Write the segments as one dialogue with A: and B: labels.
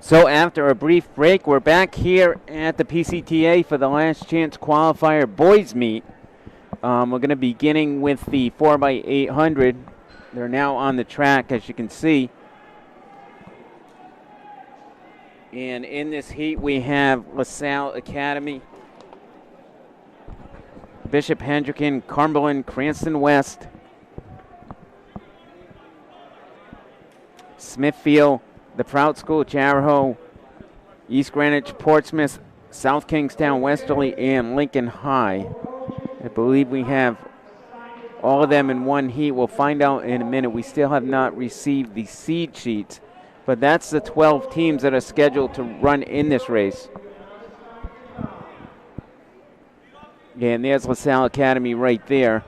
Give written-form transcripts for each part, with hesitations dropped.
A: So after a brief break, we're back here at the PCTA for the last chance qualifier boys meet. We're going to be beginning with the 4x800. They're now on the track, as you can see. And in this heat, we have LaSalle Academy, Bishop Hendricken, Cumberland, Cranston West, Smithfield, the Prout School, Charahoe, East Greenwich, Portsmouth, South Kingstown, Westerly, and Lincoln High. I believe we have all of them in one heat. We'll find out in a minute. We still have not received the seed sheets, but that's the 12 teams that are scheduled to run in this race. Yeah, and there's LaSalle Academy right there.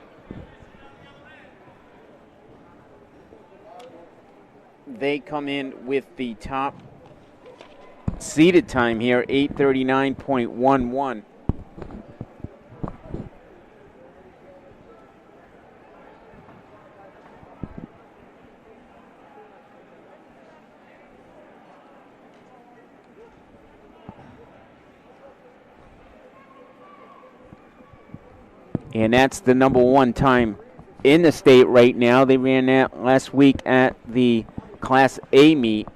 A: They come in with the top seeded time here, 8:39.11. And that's the number one time in the state right now. They ran that last week at the Class A meet.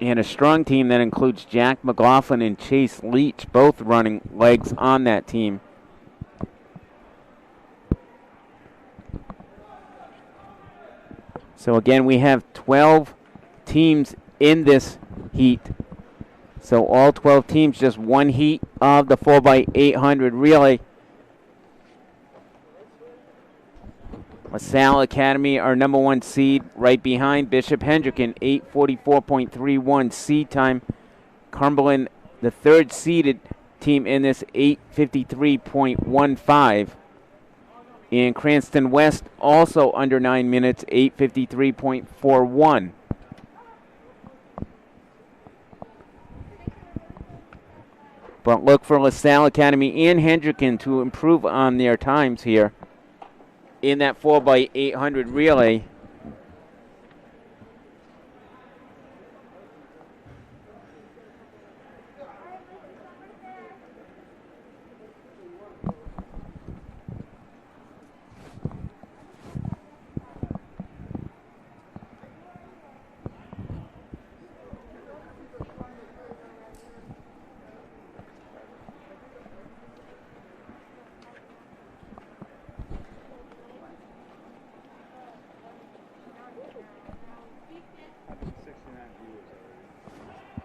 A: And a strong team that includes Jack McLaughlin and Chase Leach, both running legs on that team. So again, we have 12 teams in this heat. So all 12 teams, just one heat of the 4x800 relay. LaSalle Academy, our number one seed, right behind Bishop Hendricken, 8:44.31 seed time. Cumberland, the third seeded team in this, 8:53.15. And Cranston West, also under 9 minutes, 8:53.41. But look for LaSalle Academy and Hendricken to improve on their times here in that 4x800 relay.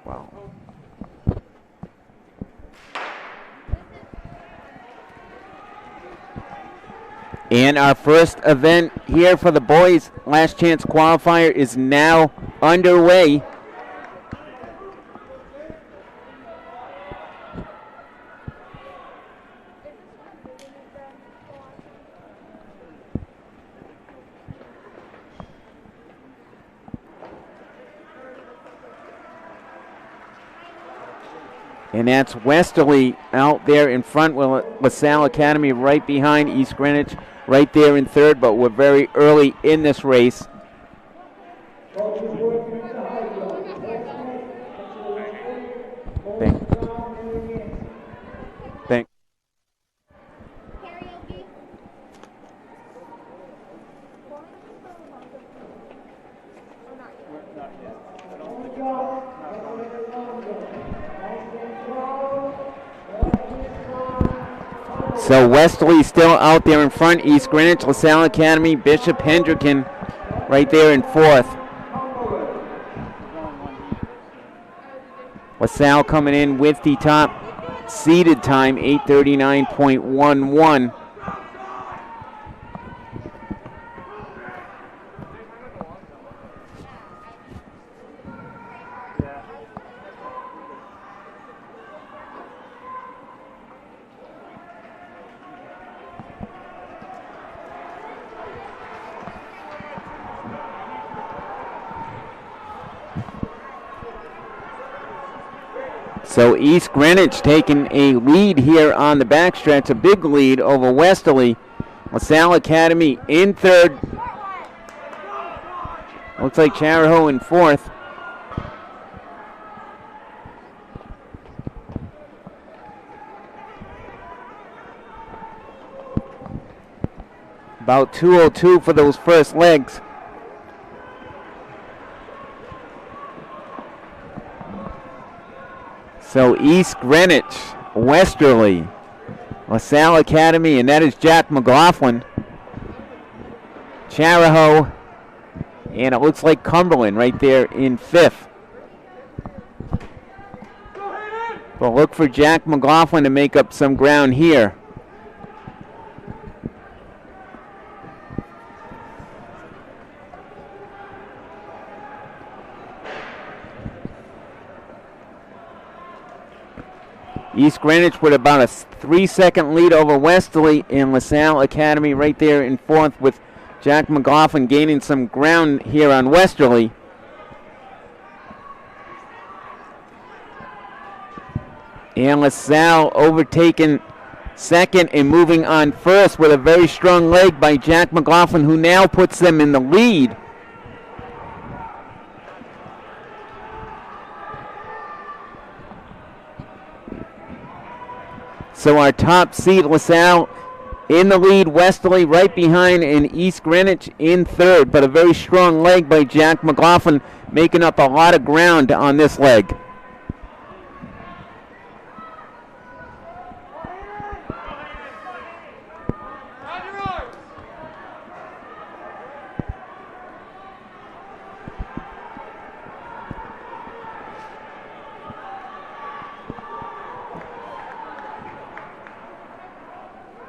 A: Wow. And our first event here for the boys, last chance qualifier, is now underway. And that's Westerly out there in front with LaSalle Academy right behind East Greenwich, right there in third, but we're very early in this race. Thank. So Westerly still out there in front. East Greenwich, LaSalle Academy, Bishop Hendricken right there in fourth. LaSalle coming in with the top seeded time, 8:39.11. So East Greenwich taking a lead here on the backstretch, a big lead over Westerly. LaSalle Academy in third. Looks like Charahoe in fourth. About 2:02 for those first legs. So East Greenwich, Westerly, LaSalle Academy, and that is Jack McLaughlin. Charahoe, and it looks like Cumberland right there in fifth. But look for Jack McLaughlin to make up some ground here. East Greenwich with about a 3-second lead over Westerly, and LaSalle Academy right there in fourth with Jack McLaughlin gaining some ground here on Westerly. And LaSalle overtaken second and moving on first with a very strong leg by Jack McLaughlin, who now puts them in the lead. So our top seed, LaSalle, in the lead, Westerly right behind, and East Greenwich in third. But a very strong leg by Jack McLaughlin, making up a lot of ground on this leg.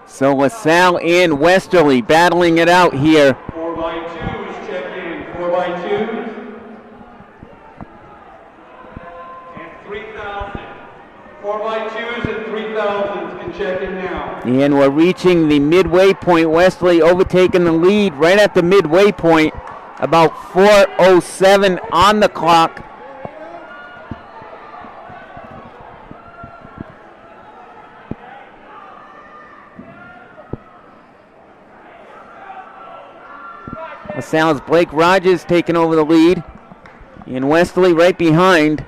A: So LaSalle and Westerly battling it out here.
B: 4x2s, check in. 4x2s. And 3,000. 4x2s and 3,000s can check in now.
A: And we're reaching the midway point. Westerly overtaking the lead right at the midway point. About 4:07 on the clock. LaSalle's Blake Rogers taking over the lead, and Westerly right behind.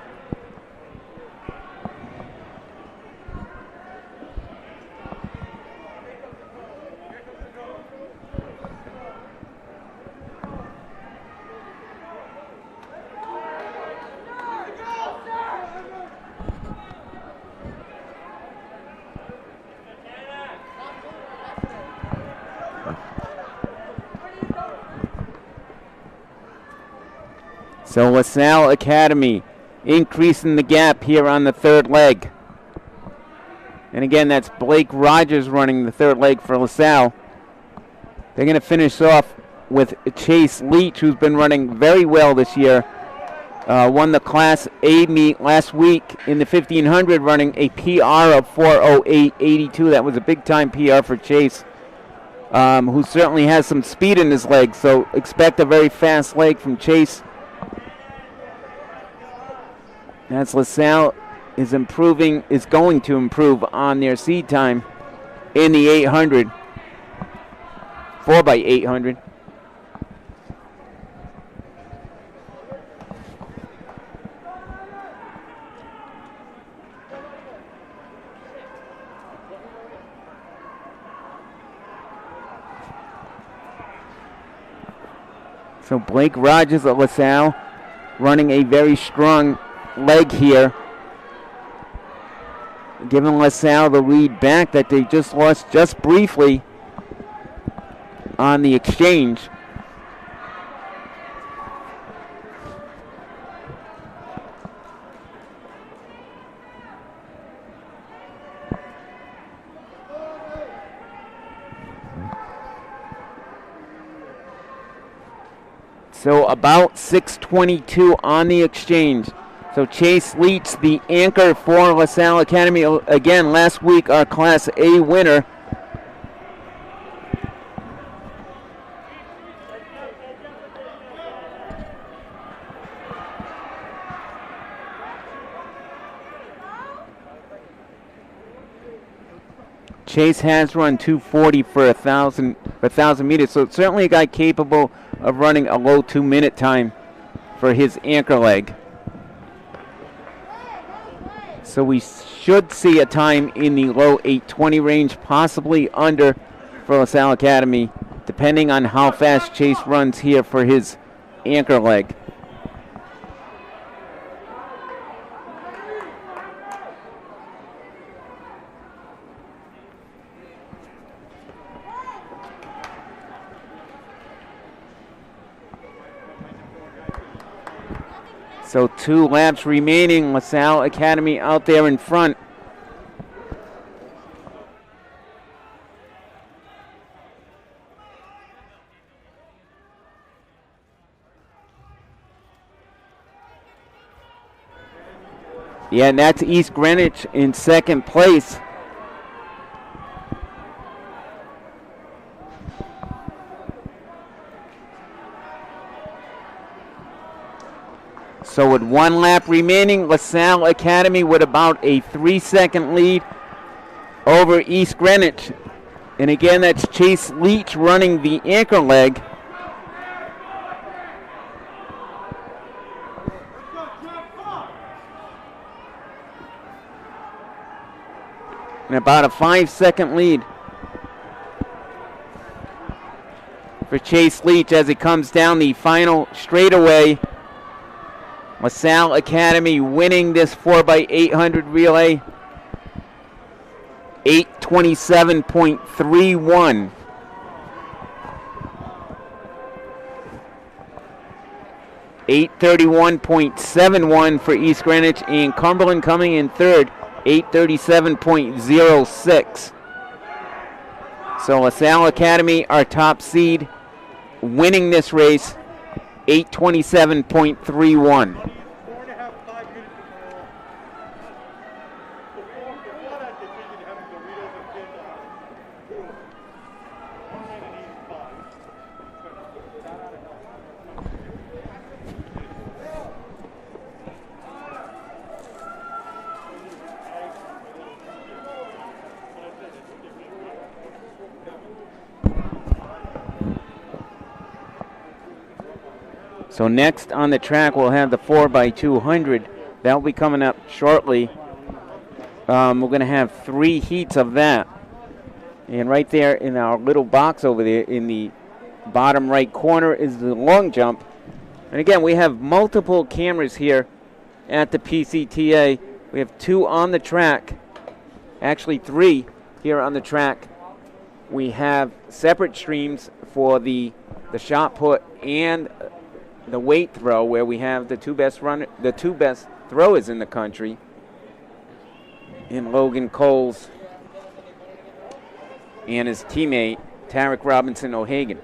A: So LaSalle Academy increasing the gap here on the third leg. And again, that's Blake Rogers running the third leg for LaSalle. They're going to finish off with Chase Leach, who's been running very well this year. Won the Class A meet last week in the 1500, running a PR of 4:08.82. That was a big-time PR for Chase, who certainly has some speed in his leg. So expect a very fast leg from Chase. As LaSalle is going to improve on their seed time in the 800, 4x800. So Blake Rogers at LaSalle running a very strong leg here, giving LaSalle the lead back that they just lost just briefly on the exchange. So about 6:22 on the exchange. So Chase Leach, the anchor for LaSalle Academy. Again, last week our Class A winner. Chase has run 2:40 for 1,000 meters, so it's certainly a guy capable of running a low 2-minute time for his anchor leg. So we should see a time in the low 8:20 range, possibly under for LaSalle Academy, depending on how fast Chase runs here for his anchor leg. So 2 laps remaining. LaSalle Academy out there in front. Yeah, and that's East Greenwich in second place. So with 1 lap remaining, LaSalle Academy with about a 3-second lead over East Greenwich. And again, that's Chase Leach running the anchor leg. And about a 5-second lead for Chase Leach as he comes down the final straightaway. LaSalle Academy winning this 4x800 relay. 8:27.31. $8:31.71 for East Greenwich, and Cumberland coming in third, 8:37.06. So LaSalle Academy, our top seed, winning this race, 8:27.31. So next on the track, we'll have the 4x200. That'll be coming up shortly. We're going to have 3 heats of that. And right there in our little box over there in the bottom right corner is the long jump. And again, we have multiple cameras here at the PCTA. We have 2 on the track, actually 3 here on the track. We have separate streams for the shot put and the weight throw, where we have the two best throwers in the country, in Logan Coles and his teammate Tarek Robinson O'Hagan.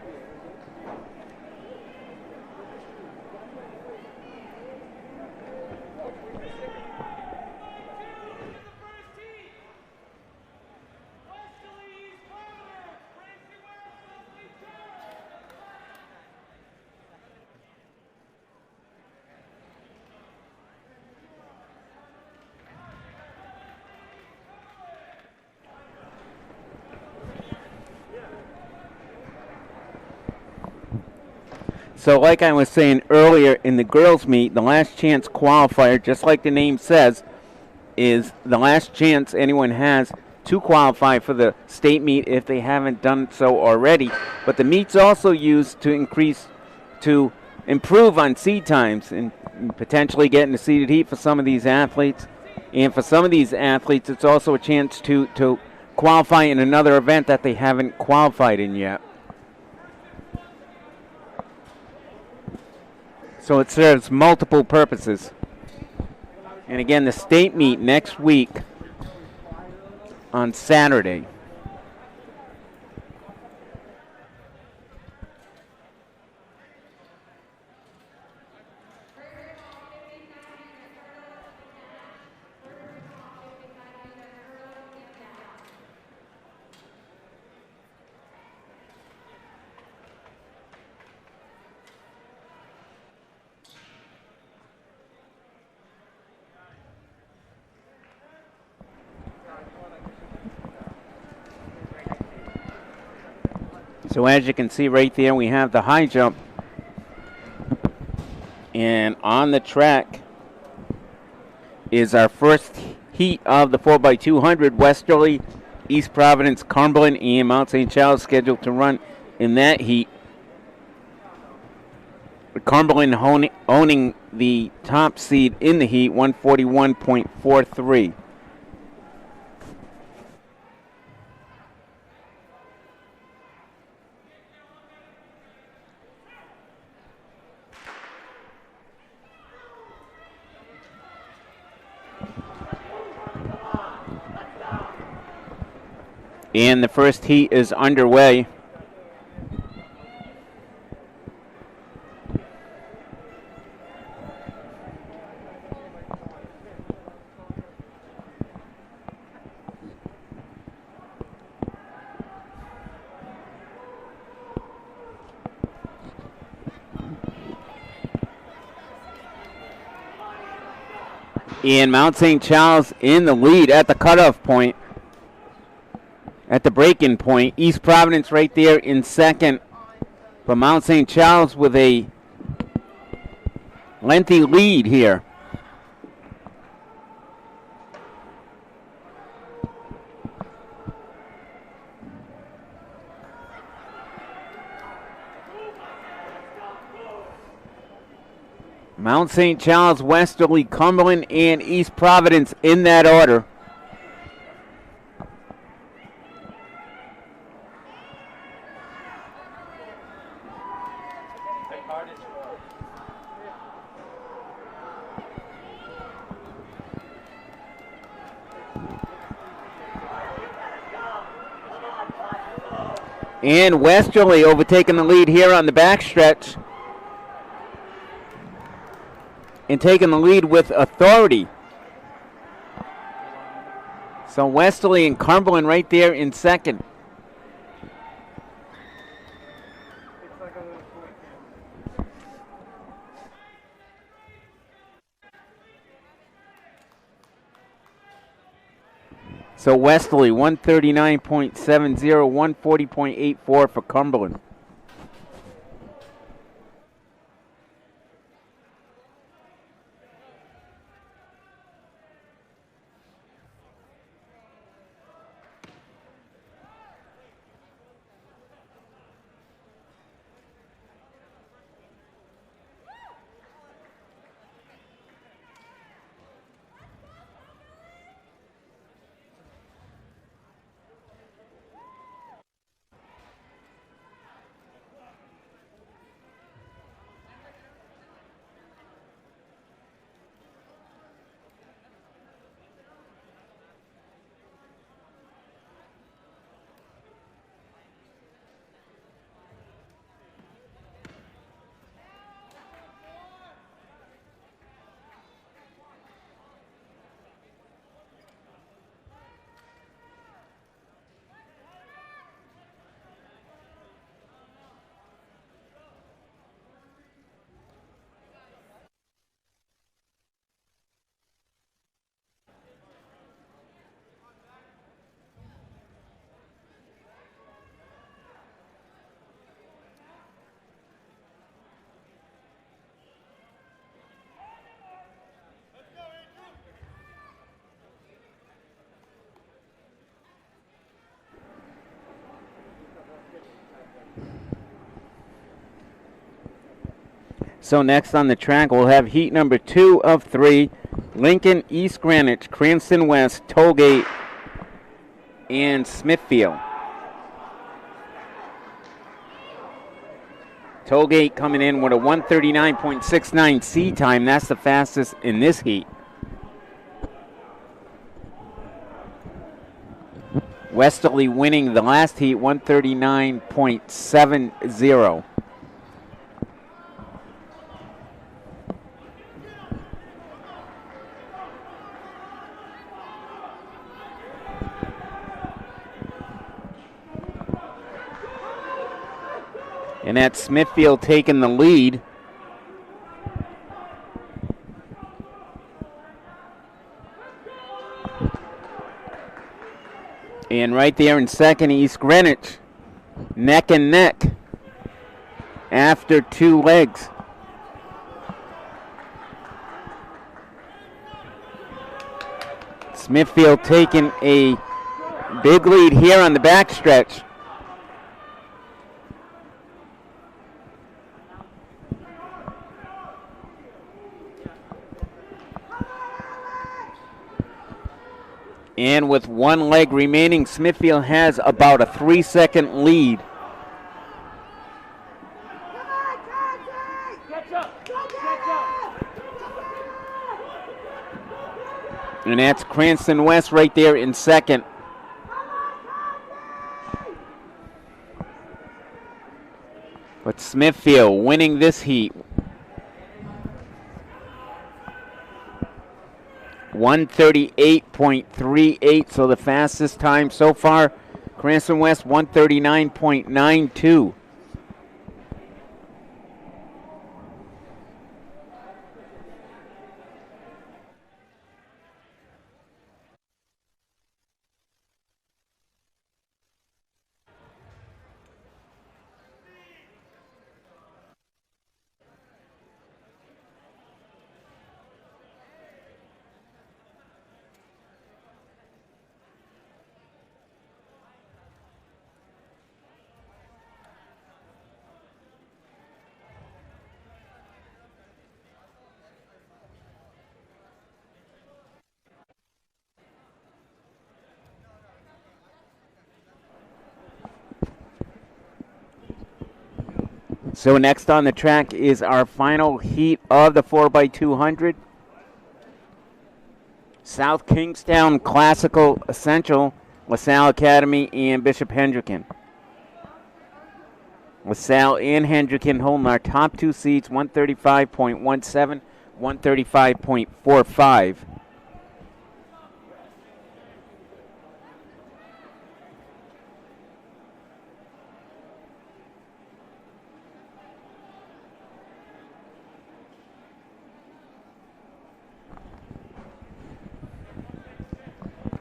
A: So like I was saying earlier, in the girls' meet, the last chance qualifier, just like the name says, is the last chance anyone has to qualify for the state meet if they haven't done so already. But the meet's also used to improve on seed times and potentially get in the seeded heat for some of these athletes. And for some of these athletes, it's also a chance to qualify in another event that they haven't qualified in yet. So it serves multiple purposes. And again, the state meet next week on Saturday. So as you can see right there, we have the high jump. And on the track is our first heat of the 4x200. Westerly, East Providence, Cumberland, and Mount St. Charles scheduled to run in that heat. Cumberland owning the top seed in the heat, 141.43. And the first heat is underway. And Mount St. Charles in the lead at the cutoff point. At the break-in point, East Providence right there in second. But Mount St. Charles with a lengthy lead here. Mount St. Charles, Westerly, Cumberland, and East Providence in that order. And Westerly overtaking the lead here on the backstretch. And taking the lead with authority. So Westerly and Cumberland right there in second. So Westerly 139.70, 140.84 for Cumberland. So next on the track, we'll have heat number 2 of 3. Lincoln, East Greenwich, Cranston West, Tollgate, and Smithfield. Tollgate coming in with a 139.69 C time. That's the fastest in this heat. Westerly winning the last heat, 139.70. And that's Smithfield taking the lead. And right there in second, East Greenwich. neck and neck after 2 legs. Smithfield taking a big lead here on the backstretch. And with 1 leg remaining, Smithfield has about a 3-second lead. And that's Cranston West right there in second. But Smithfield winning this heat. 138.38, so the fastest time so far. Cranston West 139.92. So next on the track is our final heat of the 4x200. South Kingstown Classical Essential, LaSalle Academy, and Bishop Hendricken. LaSalle and Hendricken holding our top 2 seats, 135.17, 135.45.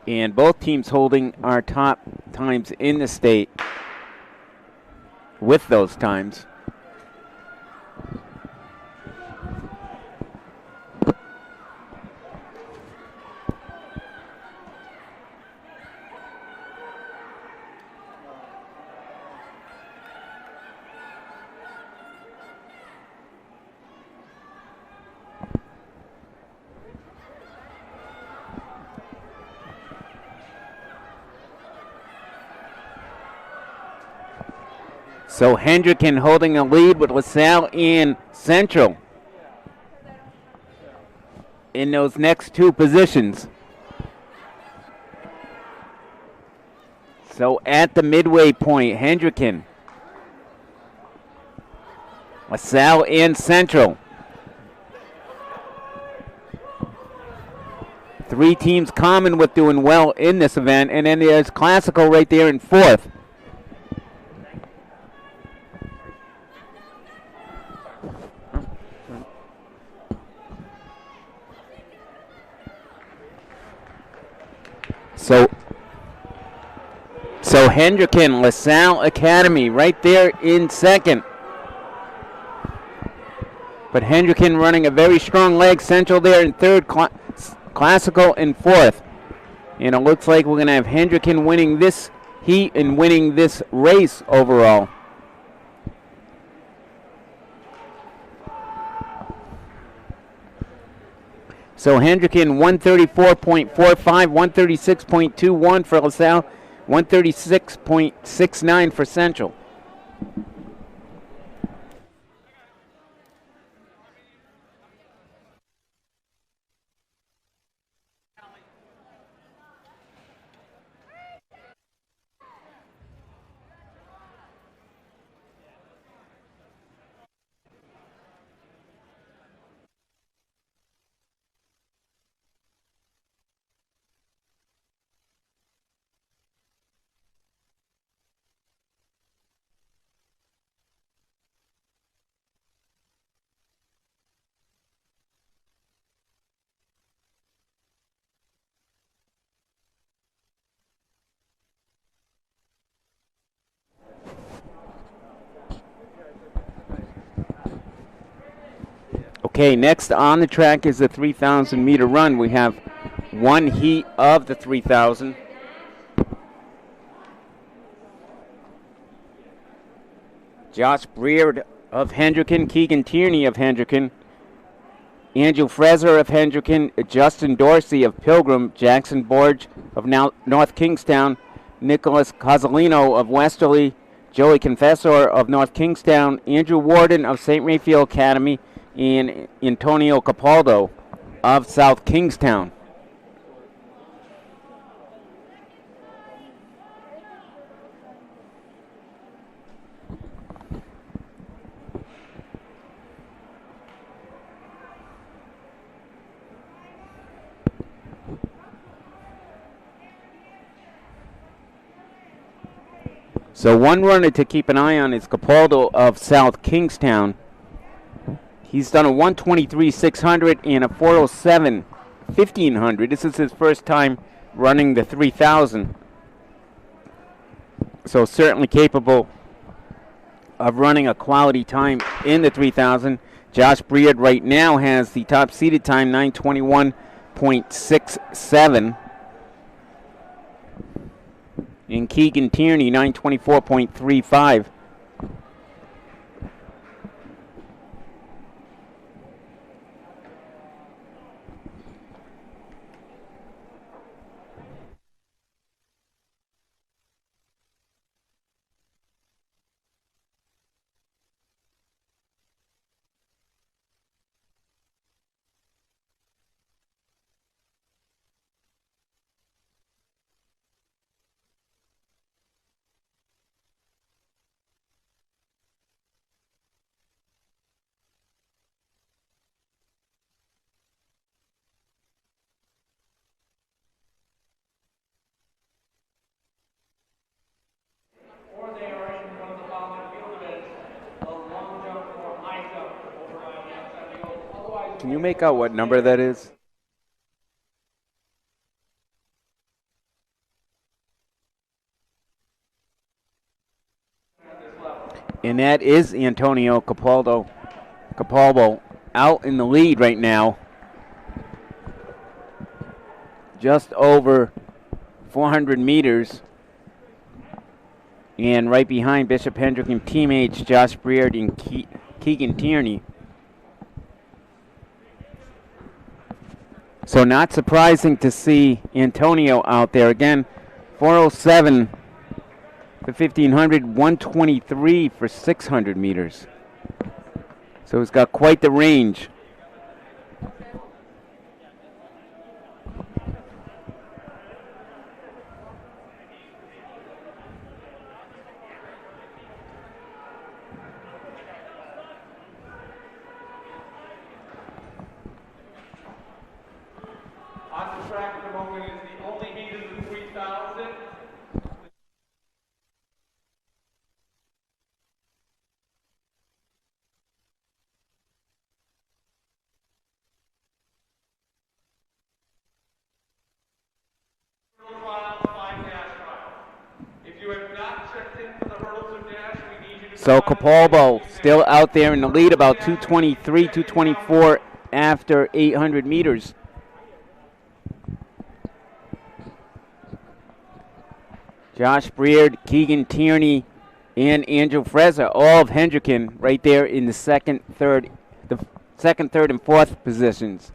A: And both teams holding our top times in the state with those times. So Hendricken holding a lead with LaSalle and Central in those next 2 positions. So at the midway point, Hendricken, LaSalle and Central. 3 teams common with doing well in this event, and then there's Classical right there in 4th. So Hendricken, LaSalle Academy right there in second. But Hendricken running a very strong leg. Central there in third, Classical in 4th. And it looks like we're going to have Hendricken winning this heat and winning this race overall. So Hendricken 134.45, 136.21 for LaSalle, 136.69 for Central. Okay, next on the track is the 3,000 meter run. We have one heat of the 3,000. Josh Breard of Hendricken, Keegan Tierney of Hendricken, Andrew Fraser of Hendricken, Justin Dorsey of Pilgrim, Jackson Borge of North Kingstown, Nicholas Cozzolino of Westerly, Joey Confessor of North Kingstown, Andrew Warden of St. Raphael Academy, and Antonio Capaldo of South Kingstown. So one runner to keep an eye on is Capaldo of South Kingstown. He's done a 123-600 and a 407-1500. This is his first time running the 3,000. So certainly capable of running a quality time in the 3,000. Josh Breard right now has the top seeded time, 921.67. And Keegan Tierney, 924.35. Can you make out what number that is? And that is Antonio Capaldo out in the lead right now. Just over 400 meters. And right behind Bishop Hendrick and teammates Josh Breard and Keegan Tierney. So not surprising to see Antonio out there. Again, 407 for 1,500, 123 for 600 meters. So he's got quite the range.
B: On the track at the moment is the only heat of the 3,000.
A: So Capaldo still out there in the lead, about 223, 224 after 800 meters. Josh Breard, Keegan Tierney, and Andrew Fraser, all of Hendricken, right there in the second, third, and fourth positions.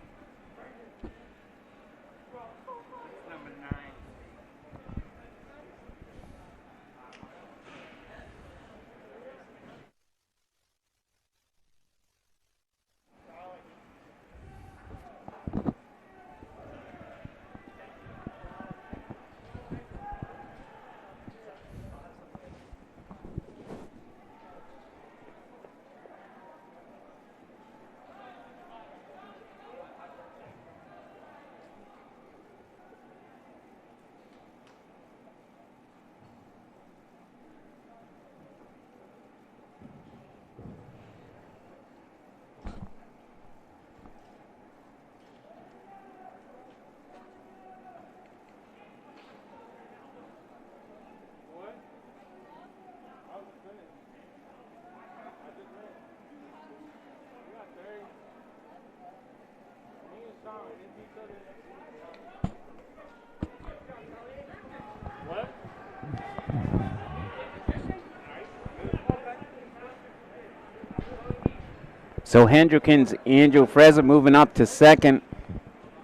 A: So Hendrickens, Andrew Frezza moving up to second.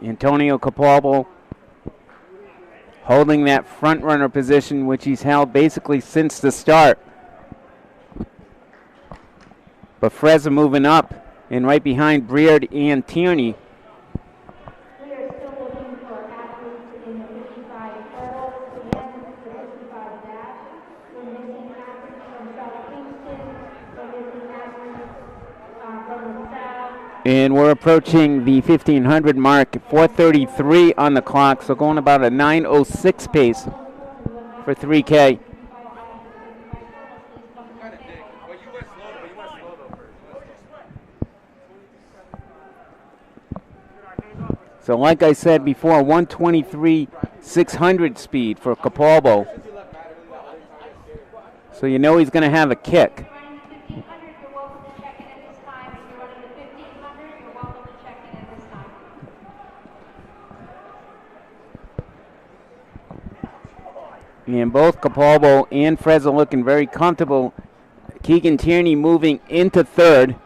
A: Antonio Capalbo holding that front runner position, which he's held basically since the start. But Frezza moving up, and right behind Breard and Tierney.
C: We are still looking for athletes in the 55 hurdles and the 55 dash. We're missing athletes from South Kingston. We're missing athletes from the South.
A: And we're approaching the 1500 mark, 4:33 on the clock, so going about a 9:06 pace for 3K. So like I said before, 123.600 speed for Capalbo. So you know he's going to have a kick. And both Capalbo and Frezza looking very comfortable. Keegan Tierney moving into third.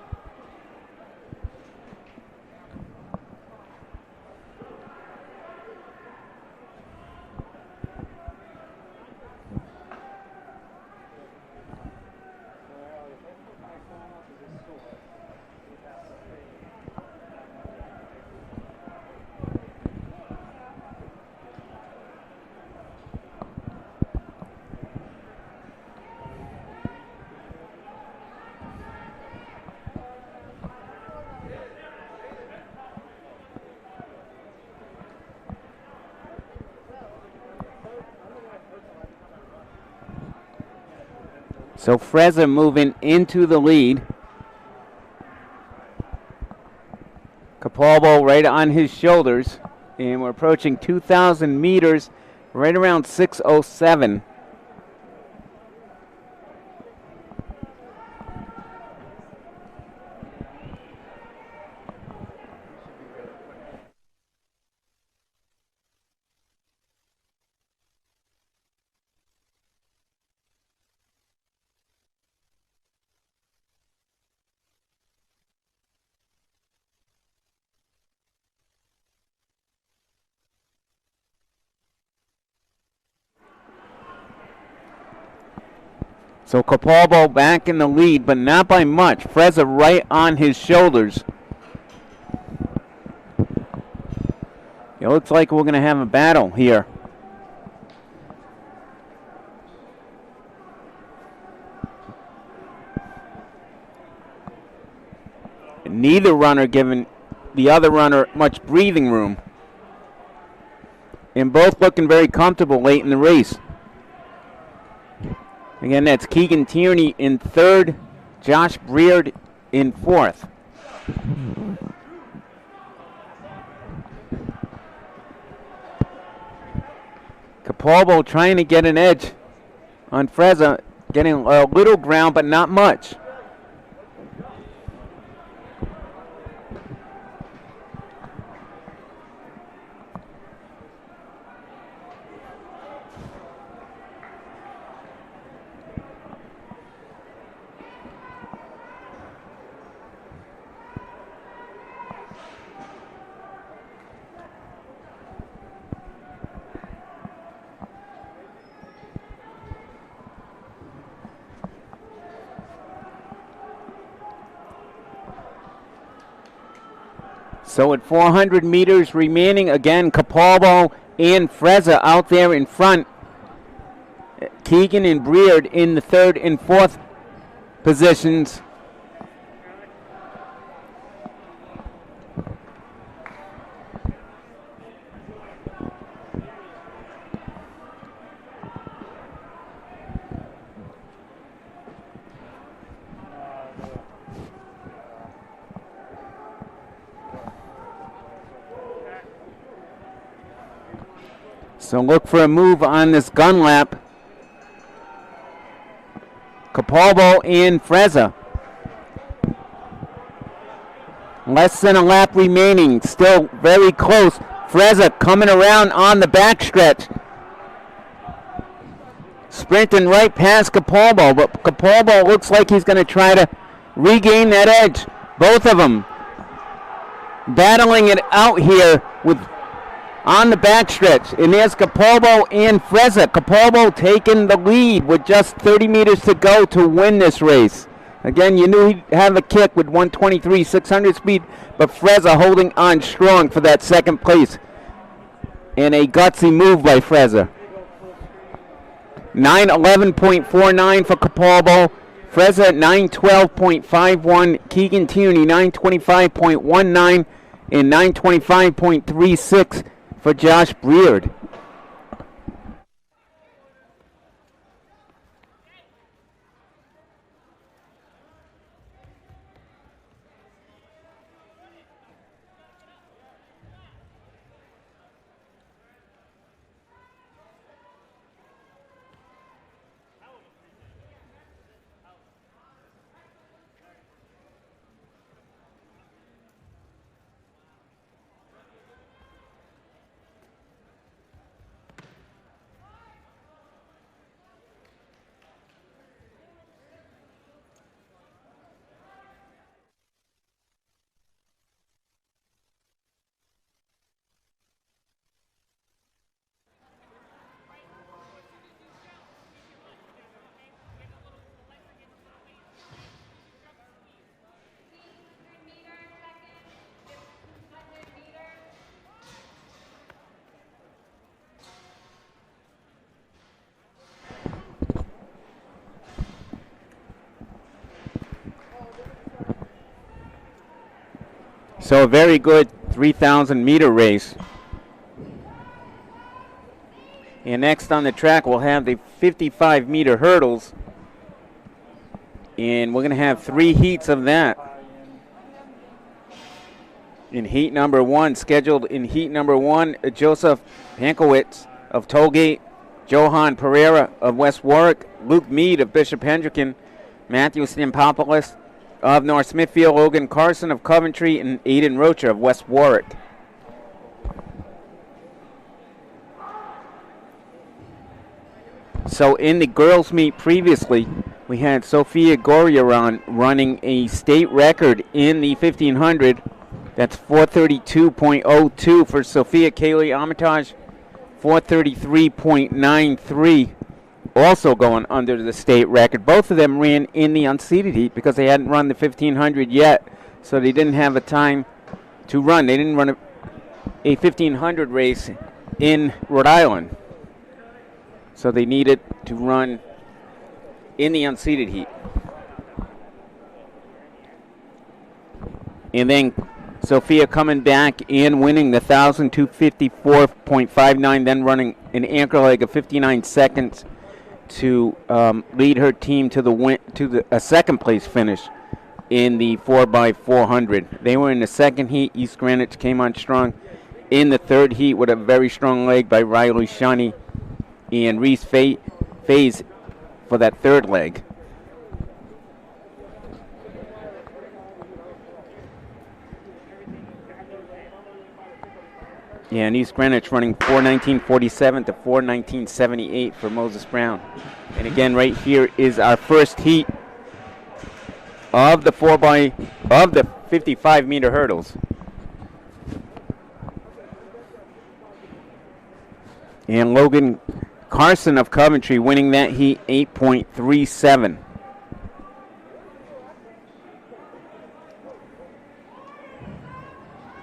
A: So Frezza moving into the lead. Capalbo right on his shoulders. And we're approaching 2,000 meters, right around 6:07. So Capalbo back in the lead, but not by much. Frezza right on his shoulders. It looks like we're going to have a battle here. Neither runner giving the other runner much breathing room. And both looking very comfortable late in the race. Again, that's Keegan Tierney in third, Josh Breard in fourth. Capalbo trying to get an edge on Frezza, getting a little ground, but not much. So at 400 meters remaining, again, Capalbo and Frezza out there in front. Keegan and Breard in the third and fourth positions. So look for a move on this gun lap. Capalbo and Frezza. Less than a lap remaining. Still very close. Frezza coming around on the backstretch. Sprinting right past Capalbo. But Capalbo looks like he's going to try to regain that edge. Both of them battling it out here with on the backstretch. And there's Capalbo and Frezza. Capalbo taking the lead with just 30 meters to go to win this race. Again, you knew he'd have a kick with 123 600 speed, but Frezza holding on strong for that second place. And a gutsy move by Frezza. 911.49 for Capalbo. Frezza at 912.51. Keegan Tierney 925.19 and 925.36 for Josh Breard. So a very good 3,000 meter race. And next on the track we'll have the 55 meter hurdles. And we're going to have 3 heats of that. In heat number 1, scheduled in heat number 1, Joseph Pankowitz of Tollgate, Johan Pereira of West Warwick, Luke Mead of Bishop Hendricken, Matthew Stampopoulos of North Smithfield, Logan Carson of Coventry, and Aidan Rocher of West Warwick. So in the girls' meet previously, we had Sophia Goryaron running a state record in the 1500. That's 432.02 for Sophia. Kaylee Armitage, 433.93. Also going under the state record. Both of them ran in the unseeded heat because they hadn't run the 1500 yet, so they didn't have a time to run. They didn't run a 1500 race in Rhode Island, so they needed to run in the unseeded heat. And then Sophia coming back and winning the 1,254.59, then running an anchor leg of 59 seconds to lead her team to a second place finish in the 4x400. They were in the second heat. East Greenwich came on strong in the third heat with a very strong leg by Riley Shunny and Reese Faze for that third leg. Yeah, and East Greenwich running 4:19.47 to 4:19.78 for Moses Brown. And again, right here is our first heat of the 55 meter hurdles. And Logan Carson of Coventry winning that heat 8.37.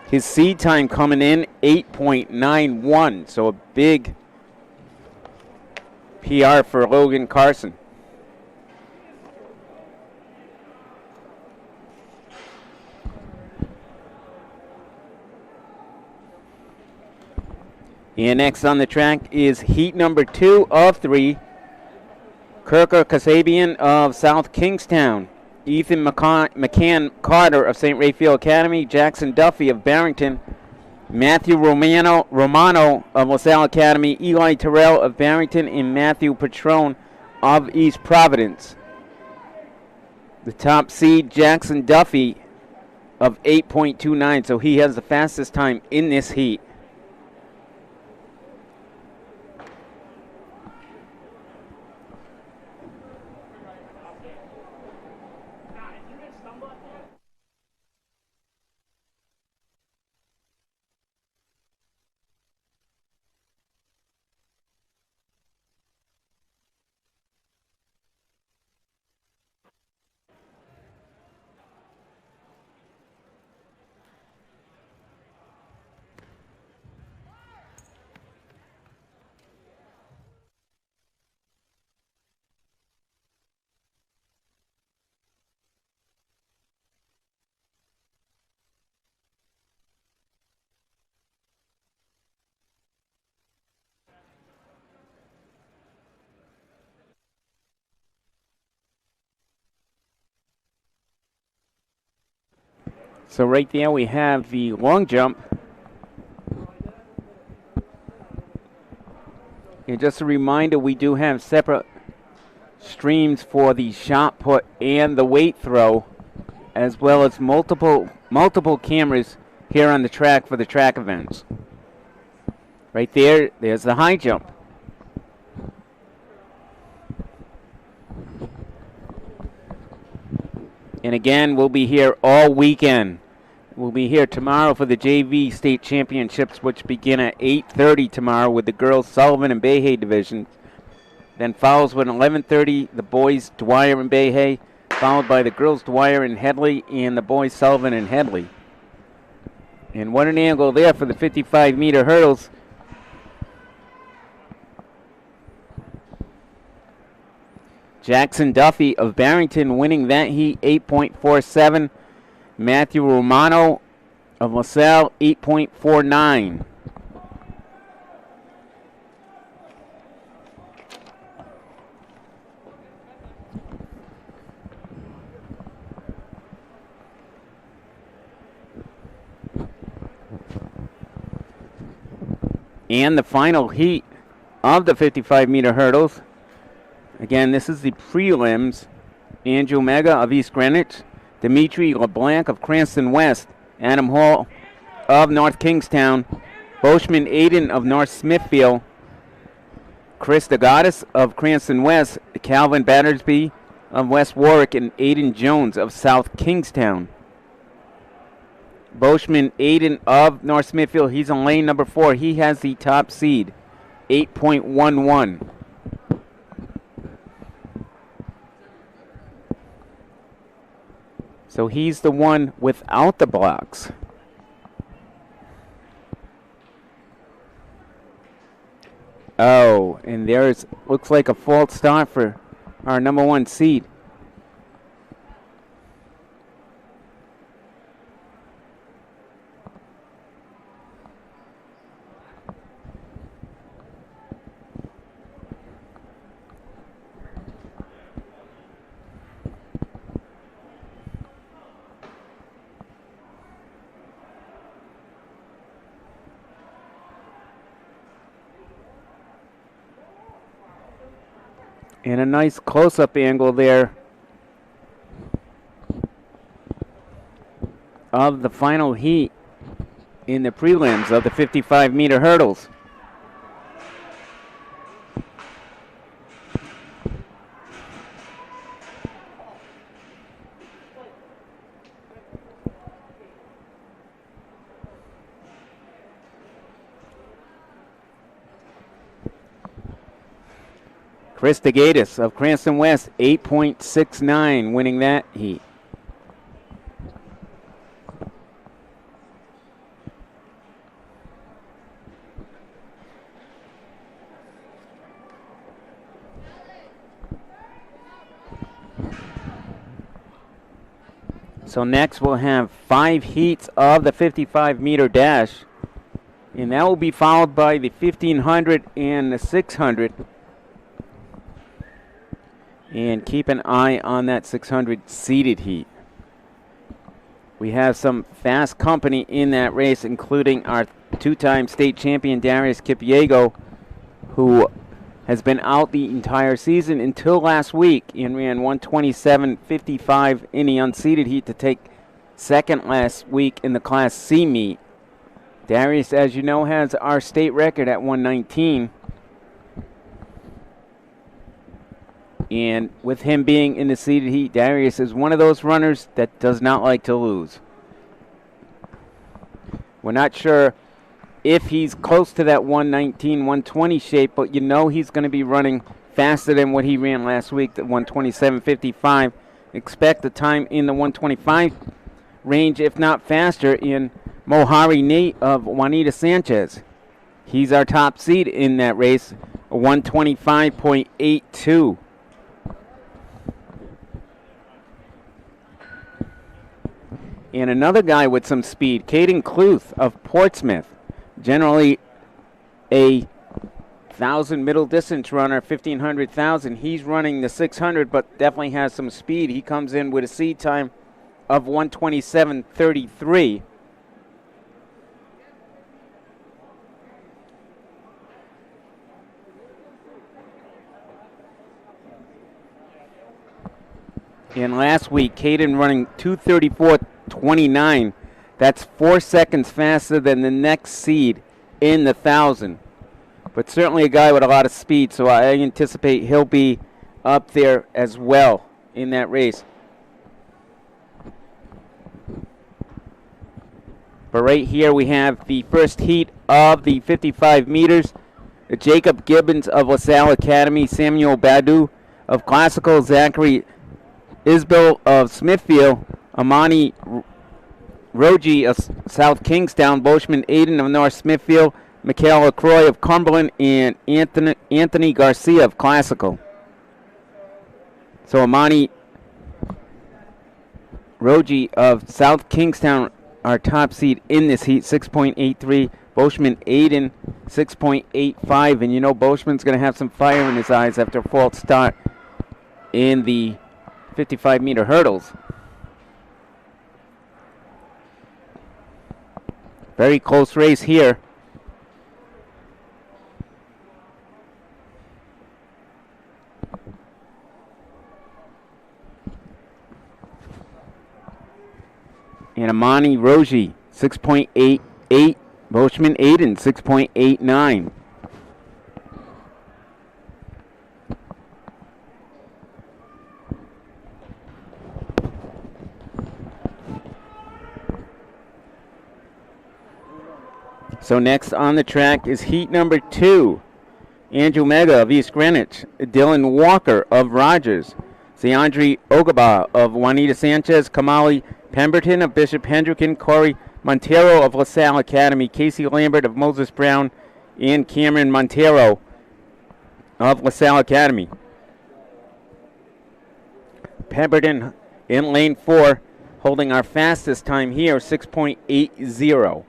A: His seed time coming in 8.91, so a big PR for Logan Carson. And next on the track is heat number 2 of 3. Kirker Kasabian of South Kingstown, Ethan McCann Carter of St. Raphael Academy, Jackson Duffy of Barrington, Matthew Romano of LaSalle Academy, Eli Terrell of Barrington, and Matthew Patrone of East Providence. The top seed, Jackson Duffy of 8.29, so he has the fastest time in this heat. So right there we have the long jump. And just a reminder, we do have separate streams for the shot put and the weight throw, as well as multiple cameras here on the track for the track events. Right there, there's the high jump. And again, we'll be here all weekend. We'll be here tomorrow for the JV State Championships, which begin at 8:30 tomorrow with the girls Sullivan and Bayhay divisions. Then follows with 11:30 the boys Dwyer and Bayhay, followed by the girls Dwyer and Headley and the boys Sullivan and Headley. And what an angle there for the 55-meter hurdles. Jackson Duffy of Barrington winning that heat, 8.47. Matthew Romano of LaSalle, 8.49. And the final heat of the 55-meter hurdles. Again, this is the prelims. Andrew Mega of East Greenwich, Dimitri LeBlanc of Cranston West, Adam Hall of North Kingstown, Boschman Aiden of North Smithfield, Chris DeGoddis of Cranston West, Calvin Battersby of West Warwick, and Aiden Jones of South Kingstown. Boschman Aiden of North Smithfield, he's on lane number 4. He has the top seed, 8.11. So he's the one without the blocks. Oh, and there's, looks like a false start for our number 1 seed. And a nice close-up angle there of the final heat in the prelims of the 55-meter hurdles. Chris DeGatis of Cranston West, 8.69, winning that heat. So next we'll have 5 heats of the 55-meter dash, and that will be followed by the 1500 and the 600. And keep an eye on that 600 seeded heat. We have some fast company in that race, including our 2-time state champion Darius Kipiego, who has been out the entire season until last week and ran 127.55 in the unseeded heat to take second last week in the Class C meet. Darius, as you know, has our state record at 119. And with him being in the seeded heat, Darius is one of those runners that does not like to lose. We're not sure if he's close to that 119, 120 shape, but you know he's going to be running faster than what he ran last week, at 127.55. Expect the time in the 125 range, if not faster, in Mohari Nate of Juanita Sanchez. He's our top seed in that race, 125.82. And another guy with some speed, Caden Cluth of Portsmouth. Generally a 1,000 middle distance runner, 1,500, 1,000. He's running the 600, but definitely has some speed. He comes in with a seed time of 127.33. And last week, Caden running 2:34.29. That's 4 seconds faster than the next seed in the 1,000. But certainly a guy with a lot of speed, so I anticipate he'll be up there as well in that race. But right here we have the first heat of the 55 meters. Jacob Gibbons of LaSalle Academy, Samuel Badu of Classical, Zachary Isbell of Smithfield, Amani Roji of South Kingstown, Boschman Aiden of North Smithfield, Michaela Croy of Cumberland, and Anthony Garcia of Classical. So Amani Roji of South Kingstown, our top seed in this heat, 6.83. Boschman Aiden, 6.85. And you know Boschman's going to have some fire in his eyes after a false start in the 55-meter hurdles. Very close race here. And Amani Roji, 6.88. Boschman Aiden, 6.89. So next on the track is heat number 2. Andrew Mega of East Greenwich, Dylan Walker of Rogers, Zayandri Ogaba of Juanita Sanchez, Kamali Pemberton of Bishop Hendricken, Corey Montero of LaSalle Academy, Casey Lambert of Moses Brown, and Cameron Montero of LaSalle Academy. Pemberton in lane 4, holding our fastest time here, 6.80.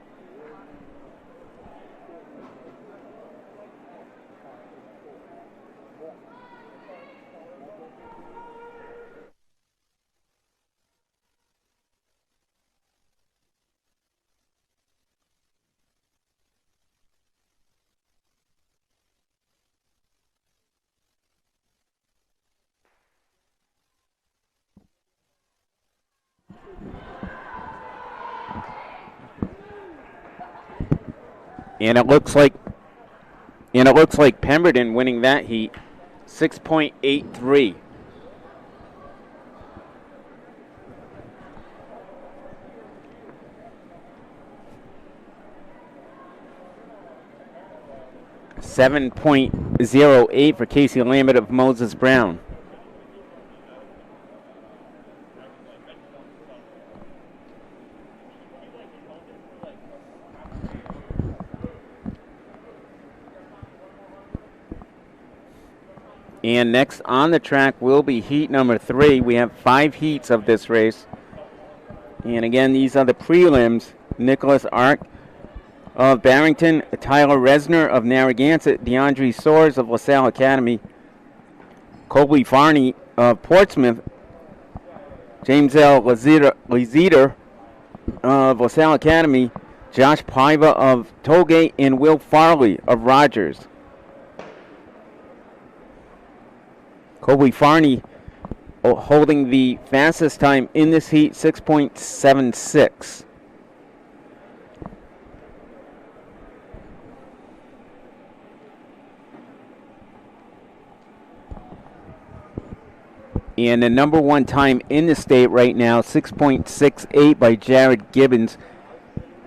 A: And it looks like Pemberton winning that heat, 6.83. .08 for Casey Lambert of Moses Brown. And next on the track will be heat number 3. We have 5 heats of this race. And again, these are the prelims. Nicholas Ark of Barrington, Tyler Resner of Narragansett, DeAndre Soares of LaSalle Academy, Colby Farney of Portsmouth, James L. Laziter of LaSalle Academy, Josh Paiva of Tollgate, and Will Farley of Rogers. Colby Farney holding the fastest time in this heat, 6.76. And the number 1 time in the state right now, 6.68 by Jared Gibbons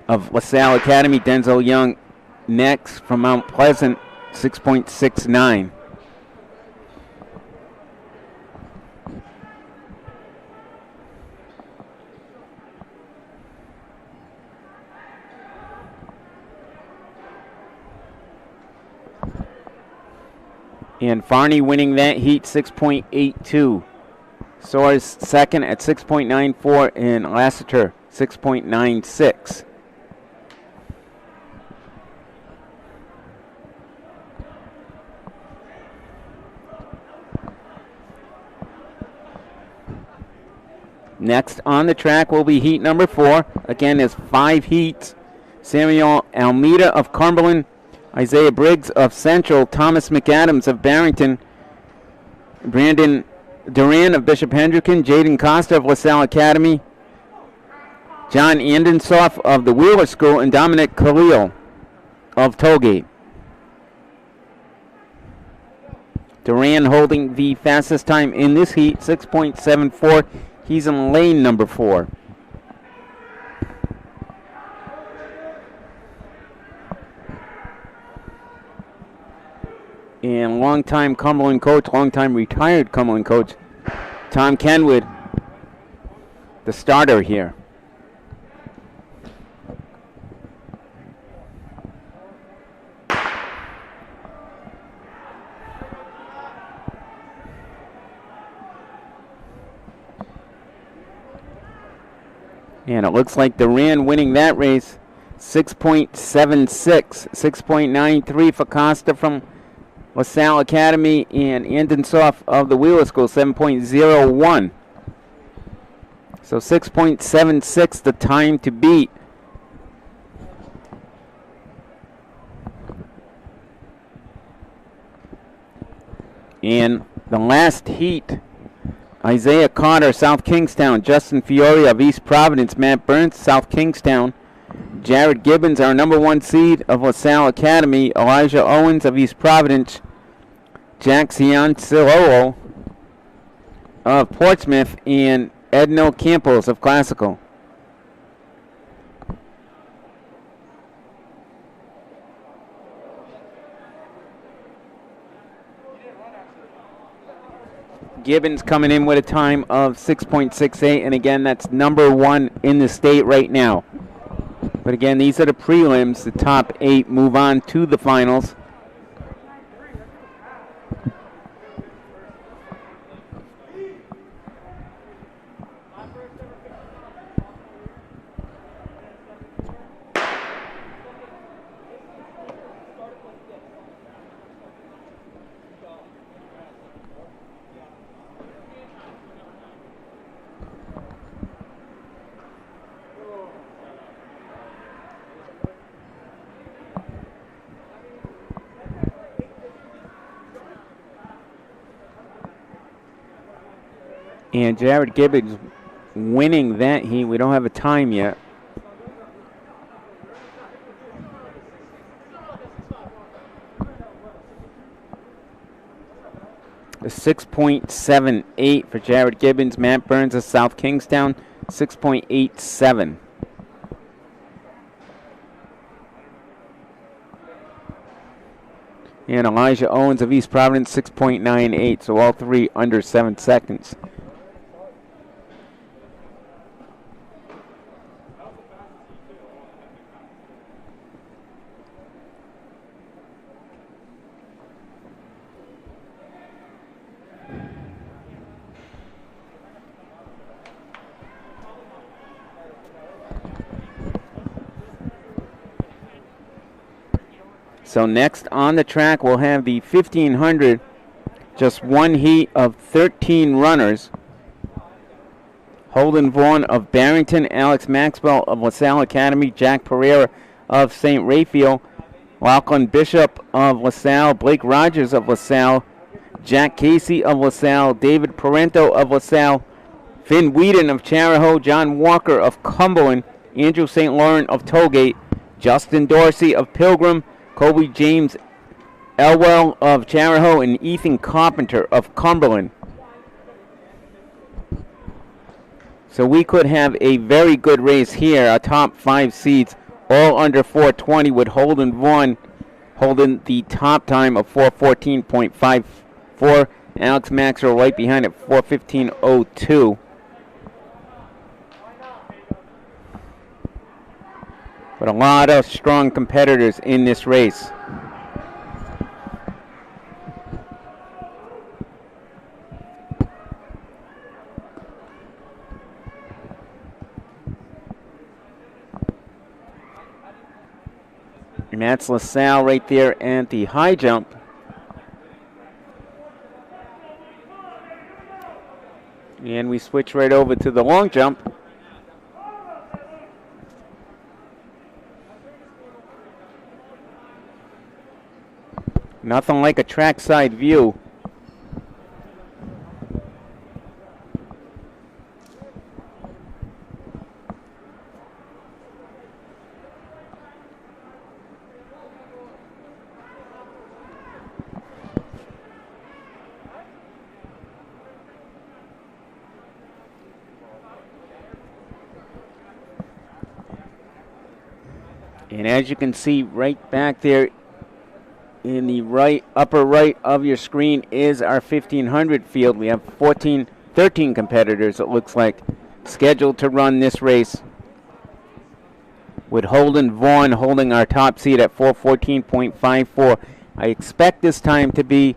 A: of LaSalle Academy. Denzel Young next from Mount Pleasant, 6.69. And Farney winning that heat, 6.82. Soares second at 6.94, and Lassiter 6.96. Next on the track will be heat number 4. Again, there's 5 heats. Samuel Almeida of Cumberland, Isaiah Briggs of Central, Thomas McAdams of Barrington, Brandon Duran of Bishop Hendricken, Jaden Costa of LaSalle Academy, John Andensoff of the Wheeler School, and Dominic Khalil of Tollgate. Duran holding the fastest time in this heat, 6.74. He's in lane number 4. And longtime Cumberland coach, longtime retired Cumberland coach, Tom Kenwood, the starter here. And it looks like Duran winning that race, 6.76, 6.93 for Costa from LaSalle Academy, and Andensoff of the Wheeler School, 7.01. So 6.76 the time to beat. In the last heat, Isaiah Carter, South Kingstown, Justin Fiore of East Providence, Matt Burns, South Kingstown, Jared Gibbons, our number 1 seed of LaSalle Academy, Elijah Owens of East Providence, Jack Ciancillo of Portsmouth, and Edno Campos of Classical. Gibbons coming in with a time of 6.68, and again, that's number 1 in the state right now. But again, these are the prelims. The top 8 move on to the finals. And Jared Gibbons winning that heat. We don't have a time yet. A 6.78 for Jared Gibbons. Matt Burns of South Kingstown, 6.87. And Elijah Owens of East Providence, 6.98. So all 3 under 7 seconds. So next on the track, we'll have the 1500, just 1 heat of 13 runners. Holden Vaughn of Barrington, Alex Maxwell of LaSalle Academy, Jack Pereira of St. Raphael, Lachlan Bishop of LaSalle, Blake Rogers of LaSalle, Jack Casey of LaSalle, David Parento of LaSalle, Finn Whedon of Charahoe, John Walker of Cumberland, Andrew St. Laurent of Tollgate, Justin Dorsey of Pilgrim, Kobe James Elwell of Charahoe, and Ethan Carpenter of Cumberland. So we could have a very good race here. Our top 5 seeds all under 420, with Holden Vaughn holding the top time of 4:14.54. Alex Maxwell right behind at 4:15.02. But a lot of strong competitors in this race. And that's LaSalle right there at the high jump. And we switch right over to the long jump. Nothing like a trackside view. And as you can see right back there in the upper right of your screen is our 1500 field. We have 13 competitors, it looks like, scheduled to run this race, with Holden Vaughn holding our top seed at 4:14.54. I expect this time to be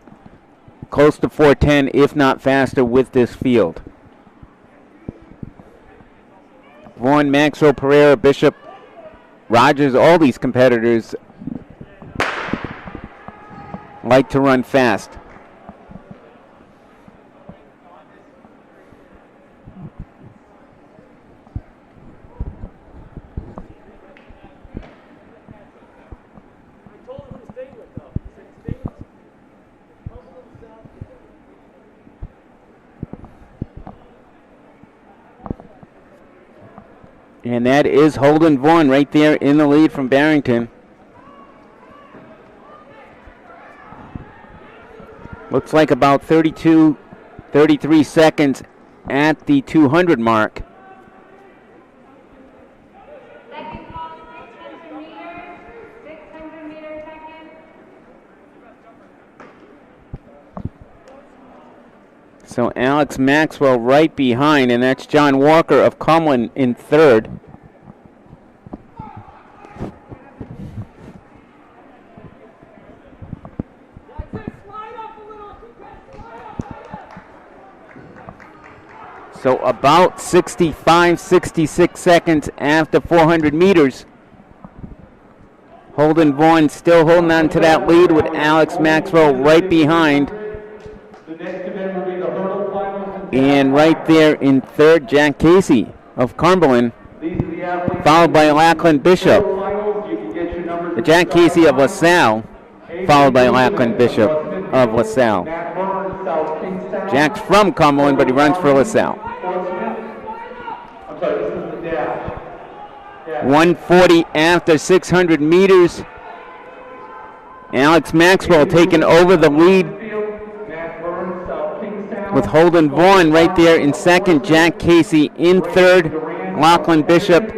A: close to 4:10, if not faster, with this field. Vaughn, Maxwell, Pereira, Bishop, Rogers, all these competitors like to run fast. And that is Holden Vaughn right there in the lead from Barrington. Looks like about 32, 33 seconds at the 200 mark.
C: Second call, 600 meters, 600 meter second.
A: So Alex Maxwell right behind, and that's John Walker of Cumberland in third. So about 65, 66 seconds after 400 meters. Holden Vaughn still holding on to that lead with Alex Maxwell right behind.
B: The next event will be the hurdle finals.
A: And right there in third, Jack Casey of Cumberland,
B: These are the athletes.
A: followed by Lachlan Bishop.
B: Finals, you can get your numbers.
A: Jack Casey of LaSalle, followed by Lachlan Bishop of LaSalle.
B: Matt Burns, South Kingstown.
A: Jack's from Cumberland, but he runs for LaSalle.
B: I'm sorry, this is the dash. Yeah.
A: 140 after 600 meters. Alex Maxwell taking over the lead
B: Matt Burns, South Kingstown.
A: with Holden Vaughn right there in second, Jack Casey in third, Lachlan Bishop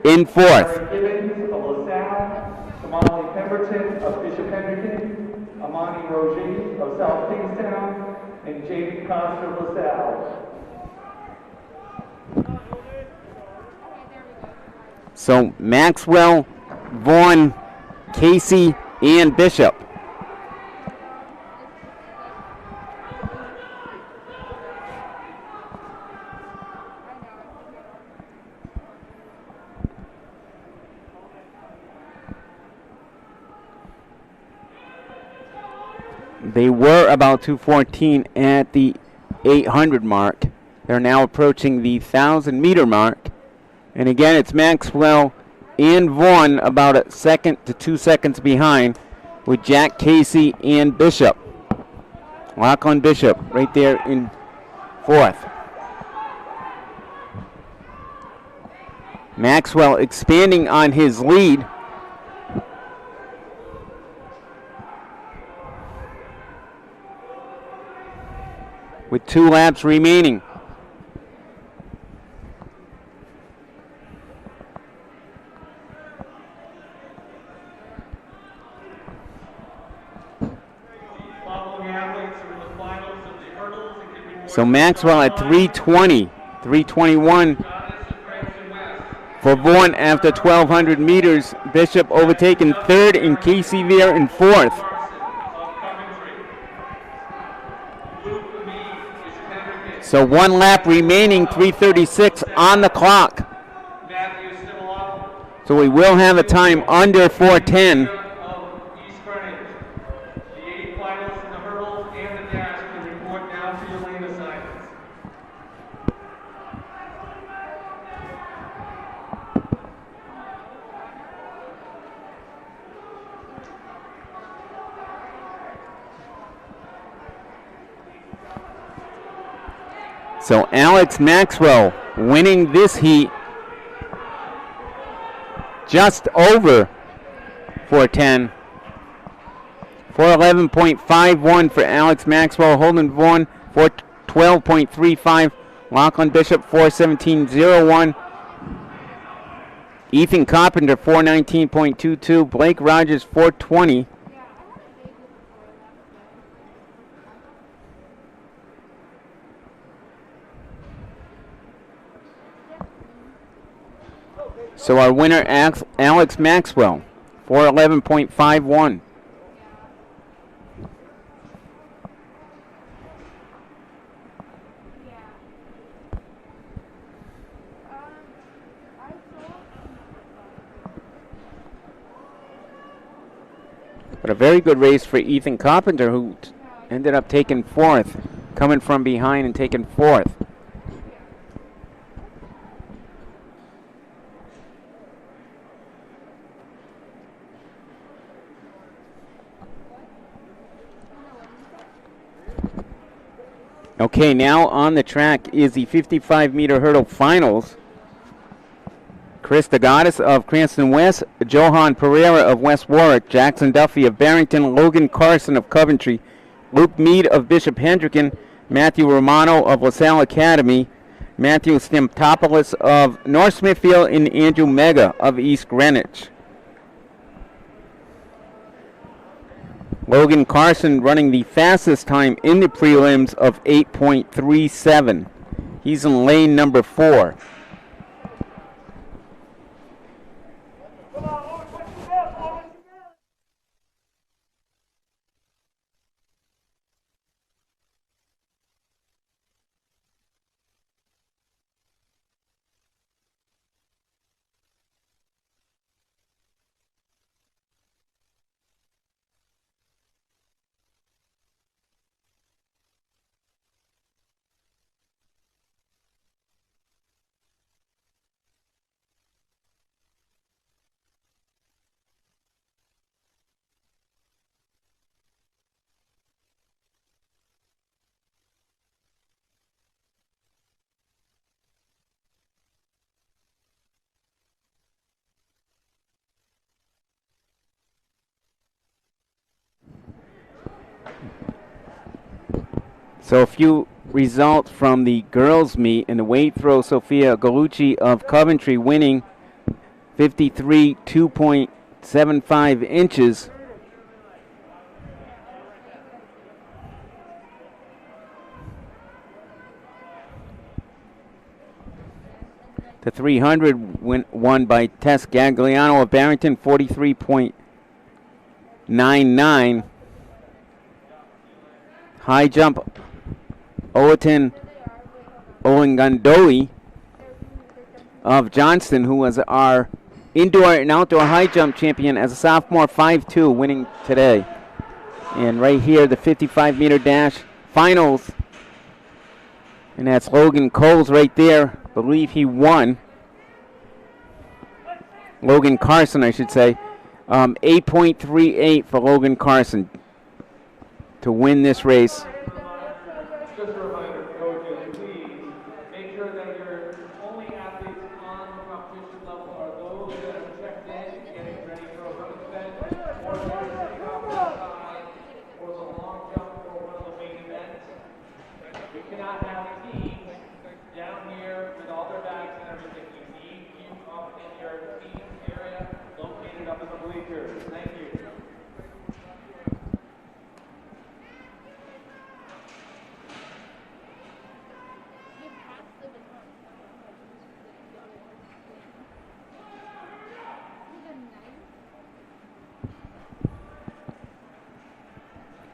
A: in fourth.
B: Gibbons of LaSalle, Somali Pemberton of Bishop Hendrickson, Amani Roger of South Kingstown, and Jamie Costa of LaSalle.
A: So Maxwell, Vaughn, Casey, and Bishop. They were about 2:14 at the 800 mark. They're now approaching the 1,000 meter mark. And again, it's Maxwell and Vaughn about a second to 2 seconds behind, with Jack Casey and Bishop. Lachlan Bishop right there in fourth. Maxwell expanding on his lead. With 2 laps remaining. So Maxwell at 3:20, 3:21 for Vaughn after 1,200 meters. Bishop overtaken third and Casey there in fourth. So 1 lap remaining, 3:36 on the clock. So we will have a time under 4:10. So Alex Maxwell winning this heat just over 4:10. 4:11.51 for Alex Maxwell. Holden Vaughn 4:12.35. Lachlan Bishop 4:17.01. Ethan Carpenter 4:19.22. Blake Rogers 4:20. So our winner, Alex Maxwell, 4:11.51. But a very good race for Ethan Carpenter, who ended up taking fourth, coming from behind and taking fourth. Okay, now on the track is the 55-meter hurdle finals. Chris DeGoddis of Cranston West, Johan Pereira of West Warwick, Jackson Duffy of Barrington, Logan Carson of Coventry, Luke Mead of Bishop Hendricken, Matthew Romano of LaSalle Academy, Matthew Stamptopoulos of North Smithfield, and Andrew Mega of East Greenwich. Logan Carson running the fastest time in the prelims of 8.37. He's in lane number 4. So a few results from the girls' meet in the weight throw. Sophia Galucci of Coventry winning 53.275 inches. The 300 won by Tess Gagliano of Barrington, 43.99. High jump, Oatin Olengandoi of Johnston, who was our indoor and outdoor high jump champion as a sophomore, 5'2", winning today. And right here, the 55-meter dash finals. And that's Logan Coles right there. I believe he won. Logan Carson, I should say. 8.38 for Logan Carson to win this race.
B: Just a reminder, coaches, please make sure that your only athletes on the competition level are those that have checked in, getting ready for a running event, or if you're sitting off the side, or the long jump, or one of the main events. We cannot have teams down here with all their bags and everything. We need you up in your team area, located up in the bleachers. Thank you.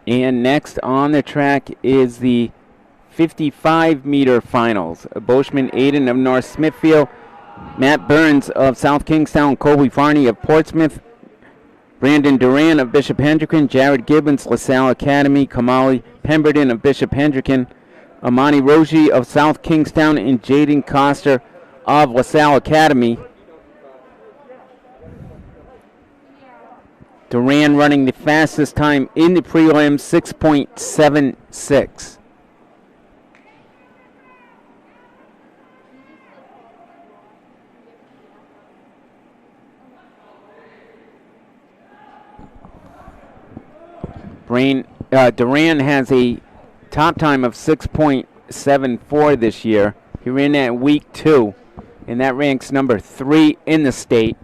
A: And next on the track is the 55-meter finals. Boschman Aiden of North Smithfield, Matt Burns of South Kingstown, Colby Farney of Portsmouth, Brandon Duran of Bishop Hendricken, Jared Gibbons, LaSalle Academy, Kamali Pemberton of Bishop Hendricken, Amani Roji of South Kingstown, and Jaden Coster of LaSalle Academy. Duran running the fastest time in the prelims, 6.76. Duran has a top time of 6.74 this year. He ran that in week 2, and that ranks number 3 in the state.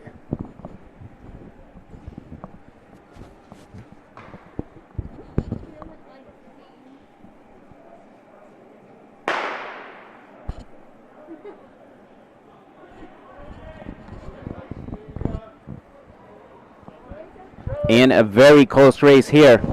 A: And a very close race here.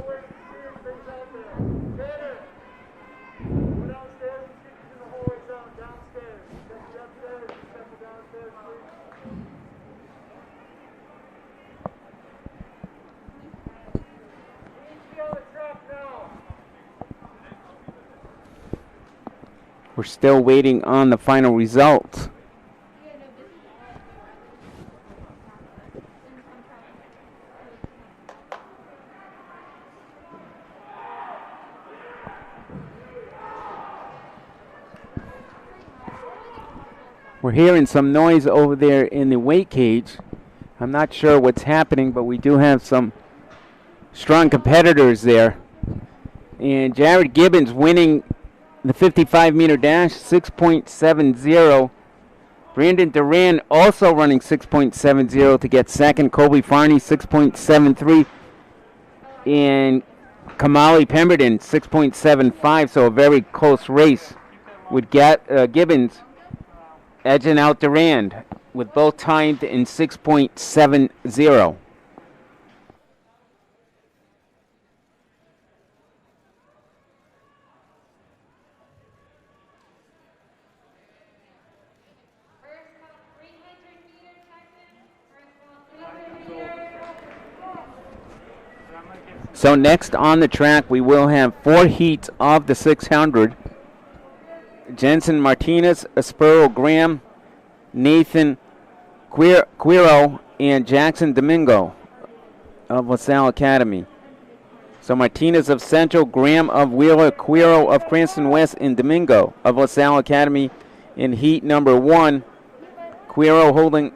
A: We're still waiting on the final results. We're hearing some noise over there in the weight cage. I'm not sure what's happening, but we do have some strong competitors there. And Jared Gibbons winning the 55-meter dash, 6.70. Brandon Duran also running 6.70 to get second. Colby Farney, 6.73. And Kamali Pemberton, 6.75. So a very close race with Gibbons edging out Durand with both timed in 6.70. So next on the track, we will have 4 heats of the 600. Jensen Martinez, Aspero Graham, Nathan Quiro, and Jackson Domingo of LaSalle Academy. So Martinez of Central, Graham of Wheeler, Quiro of Cranston West, and Domingo of LaSalle Academy in heat number 1. Quiro holding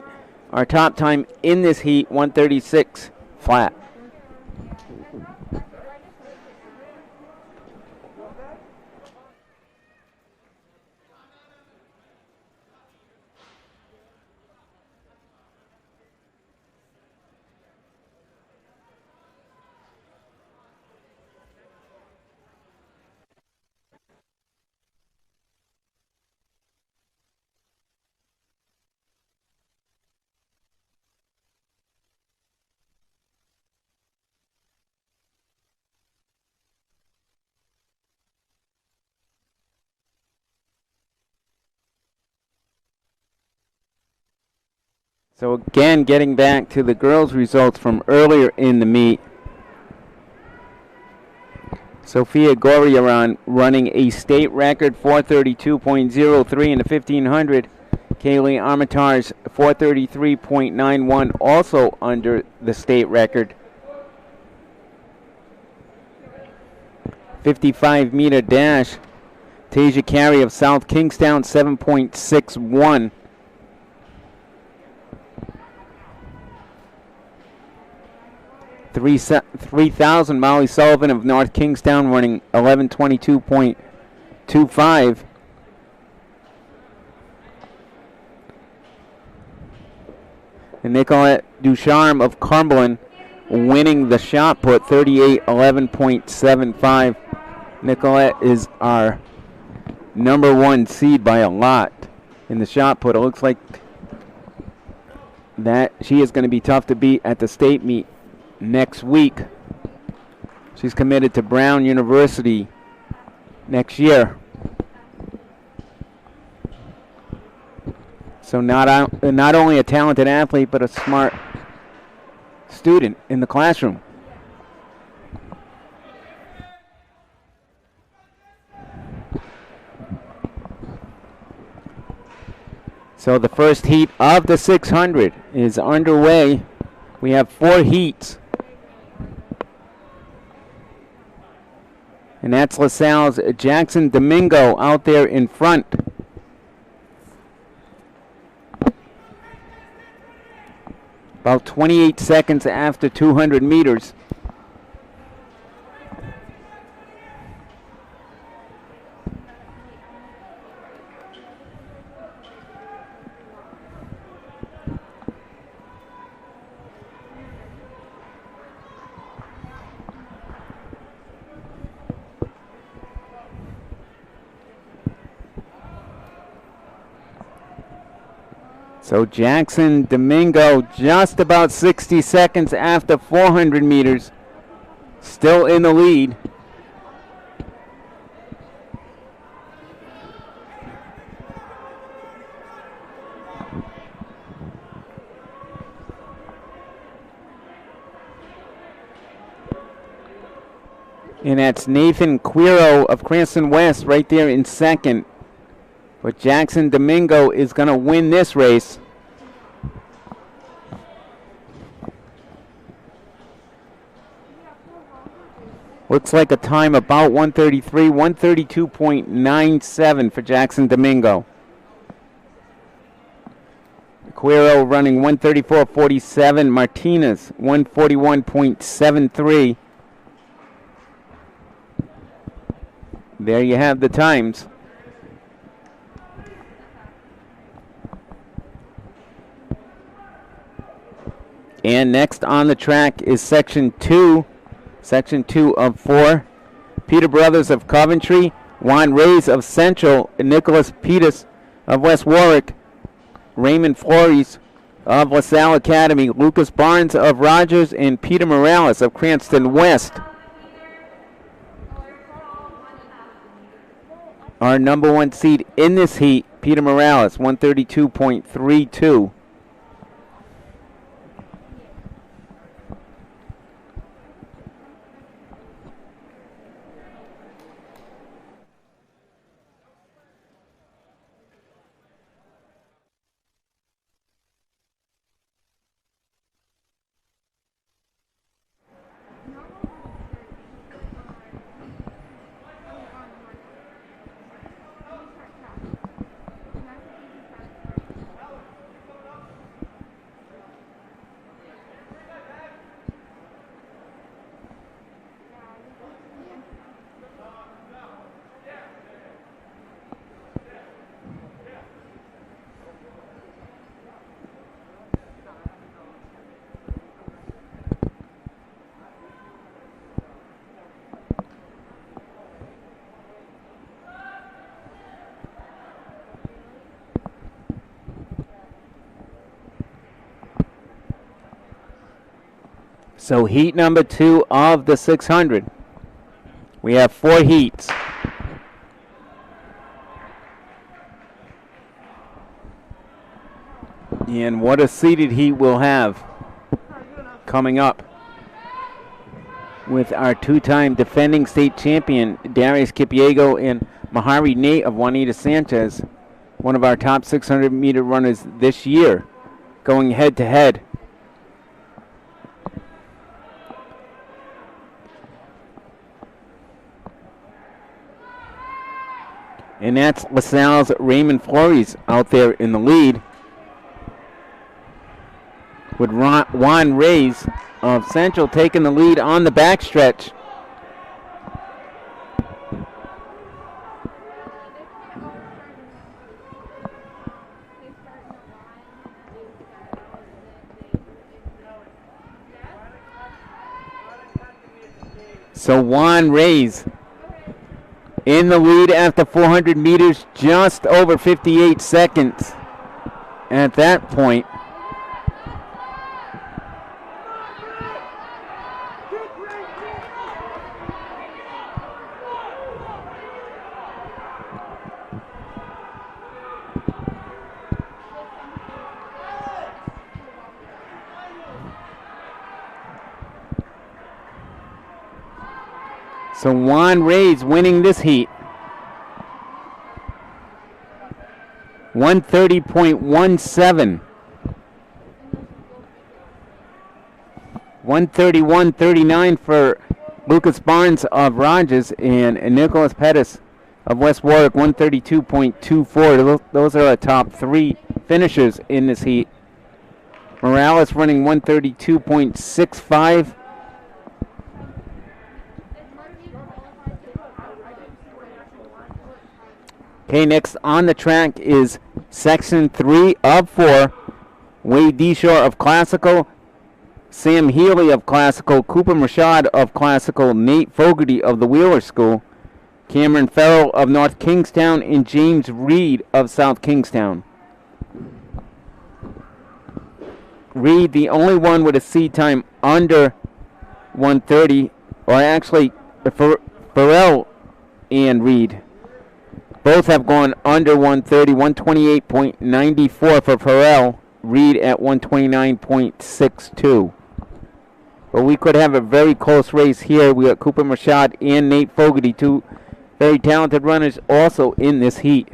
A: our top time in this heat, 1:36 flat. So again, getting back to the girls' results from earlier in the meet. Sophia Goriaran running a state record 432.03 in the 1500. Kaylee Armitage 433.91, also under the state record. 55-meter dash. Tasia Carey of South Kingstown 7.61. 3,000, Molly Sullivan of North Kingstown running 11:22.25. And Nicolette Ducharme of Cumberland winning the shot put, 38:11.75. Nicolette is our number 1 seed by a lot in the shot put. It looks like that she is going to be tough to beat at the state meet next week. She's committed to Brown University next year. So not only a talented athlete, but a smart student in the classroom. So the first heat of the 600 is underway. We have 4 heats. And that's LaSalle's Jackson Domingo out there in front. About 28 seconds after 200 meters. So Jackson Domingo just about 60 seconds after 400 meters. Still in the lead. And that's Nathan Quiro of Cranston West right there in second. But Jackson Domingo is going to win this race. Looks like a time about 133, 132.97 for Jackson Domingo. Quiro running 134.47. Martinez 141.73. There you have the times. And next on the track is section 2 of 4. Peter Brothers of Coventry, Juan Reyes of Central, Nicholas Peters of West Warwick, Raymond Flores of LaSalle Academy, Lucas Barnes of Rogers, and Peter Morales of Cranston West. Our number 1 seed in this heat, Peter Morales, 132.32. So heat number 2 of the 600. We have 4 heats. And what a seeded heat we'll have coming up with our 2-time defending state champion, Darius Kipiego, and Mahari Nate of Juanita Sanchez, one of our top 600-meter runners this year, going head-to-head. And that's LaSalle's Raymond Flores out there in the lead, with Juan Reyes of Central taking the lead on the backstretch. So Juan Reyes in the lead after 400 meters, just over 58 seconds at that point. So Juan Reyes winning this heat. 130.17. 131.39 for Lucas Barnes of Rogers, and Nicholas Pettis of West Warwick, 132.24. Those are our top 3 finishers in this heat. Morales running 132.65. Okay, next on the track is section 3 of 4. Wade Deshore of Classical, Sam Healy of Classical, Cooper Rashad of Classical, Nate Fogarty of the Wheeler School, Cameron Farrell of North Kingstown, and James Reed of South Kingstown. Reed, the only one with a seed time under 130, or actually Farrell and Reed both have gone under 130, 128.94 for Farrell, Reed at 129.62. But we could have a very close race here. We got Cooper Machad and Nate Fogarty, two very talented runners also in this heat.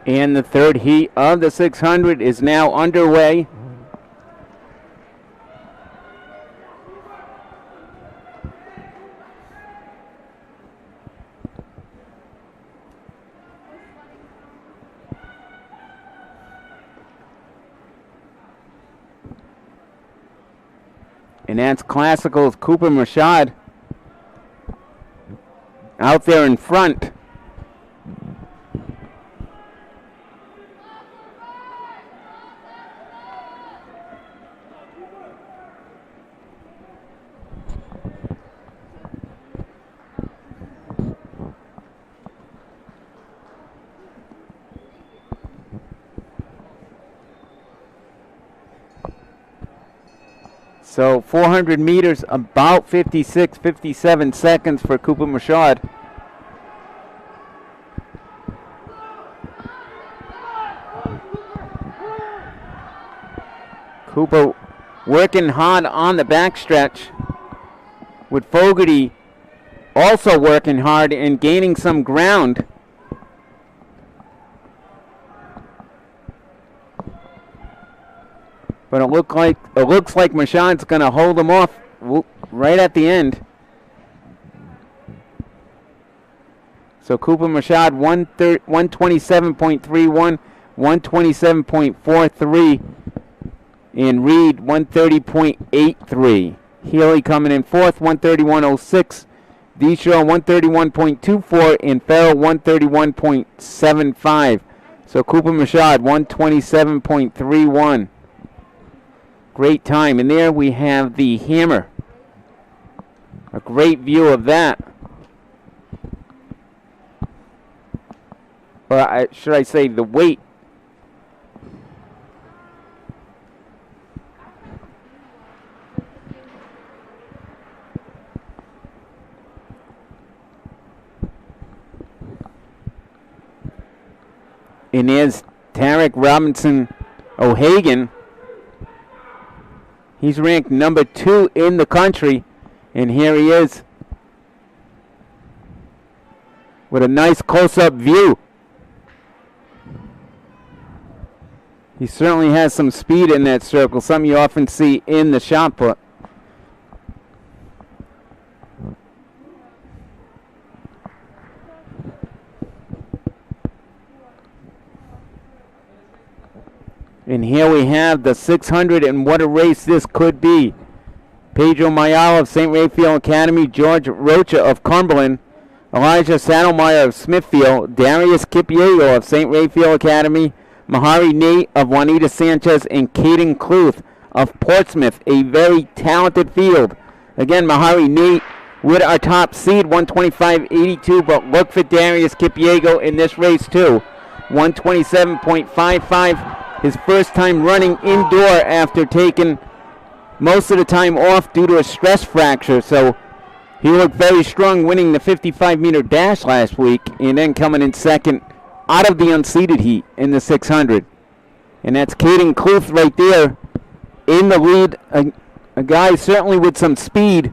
A: And the third heat of the 600 is now underway. And that's Classical's Cooper Machad out there in front. So 400 meters, about 56, 57 seconds for Cooper Machad. Cooper working hard on the backstretch, with Fogarty also working hard and gaining some ground. But it looks like Machad's going to hold him off right at the end. So Cooper Machad 127.31, 127.43, and Reed 130.83. Healy coming in fourth, 131.06. Deshaw 131.24, and Farrell 131.75. So Cooper Machad 127.31. Great time. And there we have the hammer. A great view of that. Or should I say the weight. And there's Tarek Robinson O'Hagan. He's ranked number 2 in the country, and here he is with a nice close-up view. He certainly has some speed in that circle, something you often see in the shot put. And here we have the 600, and what a race this could be. Pedro Mayala of St. Raphael Academy, George Rocha of Cumberland, Elijah Saddlemeyer of Smithfield, Darius Kipiego of St. Raphael Academy, Mahari Nate of Juanita Sanchez, and Caden Cluth of Portsmouth. A very talented field. Again, Mahari Nate with our top seed, 125.82, but look for Darius Kipiego in this race too. 127.55. His first time running indoor after taking most of the time off due to a stress fracture. So he looked very strong, winning the 55-meter dash last week and then coming in second out of the unseeded heat in the 600. And that's Caden Cluth right there in the lead. A guy certainly with some speed.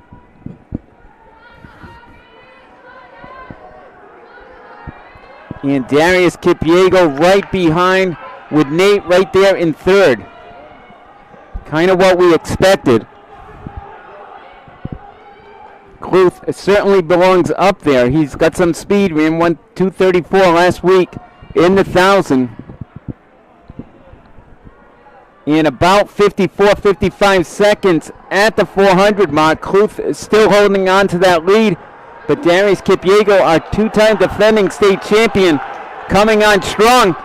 A: And Darius Kipiego right behind, with Nate right there in third. Kind of what we expected. Kluth certainly belongs up there. He's got some speed. Ran 234 last week in the 1,000. In about 54, 55 seconds at the 400 mark. Kluth is still holding on to that lead. But Darius Kipiego, our two-time defending state champion, coming on strong.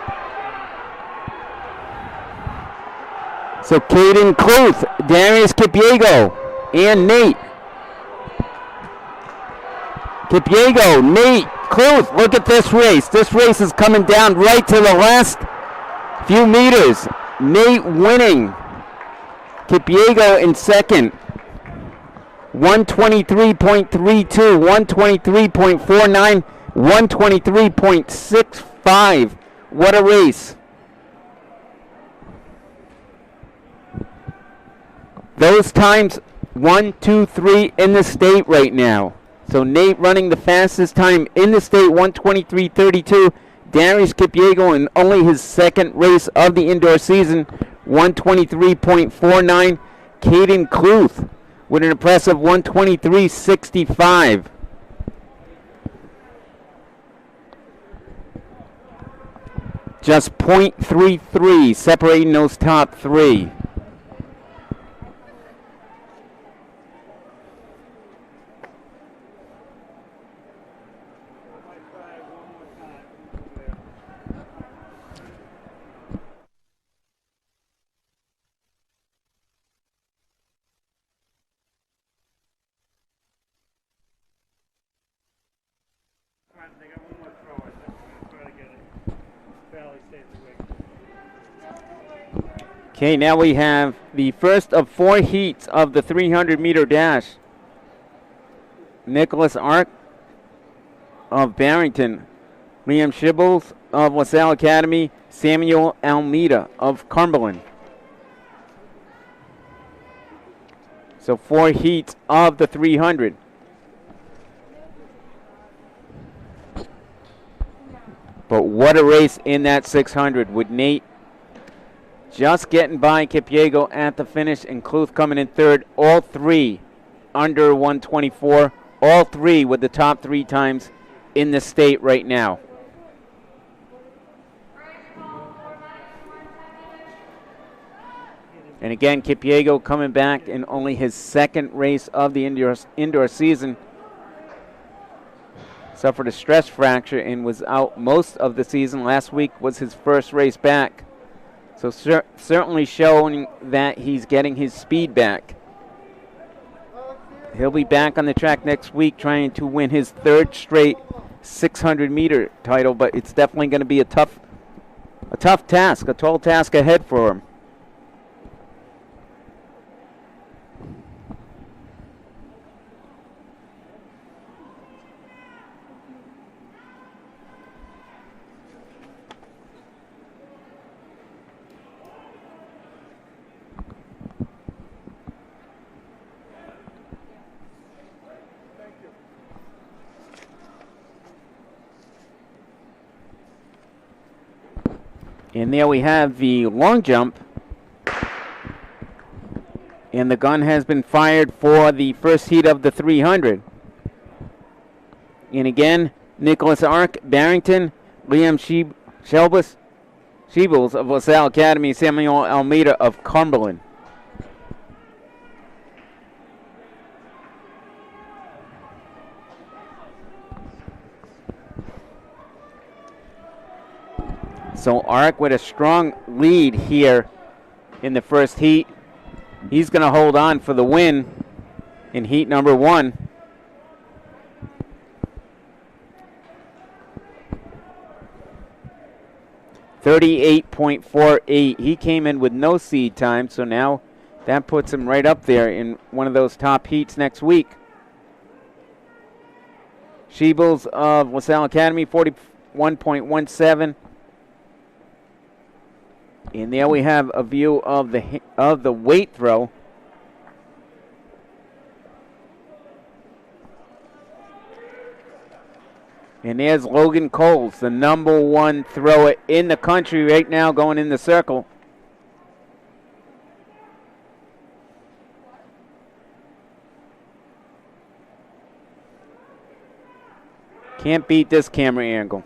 A: So Caden Kluth, Darius Kipiego, and Nate. Kipiego, Nate, Kluth, look at this race. This race is coming down right to the last few meters. Nate winning. Kipiego in second. 123.32, 123.49, 123.65. What a race. Those times 1, 2, 3 in the state right now. So Nate running the fastest time in the state, 123.32. Darius Kipiego in only his second race of the indoor season, 123.49. Caden Kluth with an impressive 123.65. Just .33 separating those top three.
D: They got one more throw. I think I'm going to try to get it. Barely stays awake.
A: Okay, now we have the first of 4 heats of the 300-meter dash. Nicholas Ark of Barrington, Liam Shibbles of LaSalle Academy, Samuel Almeida of Cumberland. So 4 heats of the 300. But what a race in that 600 with Nate just getting by Kipiego at the finish and Kluth coming in third. All 3 under 124. All 3 with the top 3 times in the state right now. And again, Kipiego coming back in only his second race of the indoor season. Suffered a stress fracture and was out most of the season. Last week was his first race back. So certainly showing that he's getting his speed back. He'll be back on the track next week trying to win his 3rd straight 600-meter title, but it's definitely going to be a tough task, a tall task ahead for him. And there we have the long jump. And the gun has been fired for the first heat of the 300. And again, Nicholas Ark, Barrington, Liam Sheebles of LaSalle Academy, Samuel Almeida of Cumberland. So Ark with a strong lead here in the first heat. He's going to hold on for the win in heat number 1. .38.48. He came in with no seed time, so now that puts him right up there in one of those top heats next week. Sheebles of LaSalle Academy, 41.17. And there we have a view of the weight throw. And there's Logan Coles, the number 1 thrower in the country right now, going in the circle. Can't beat this camera angle.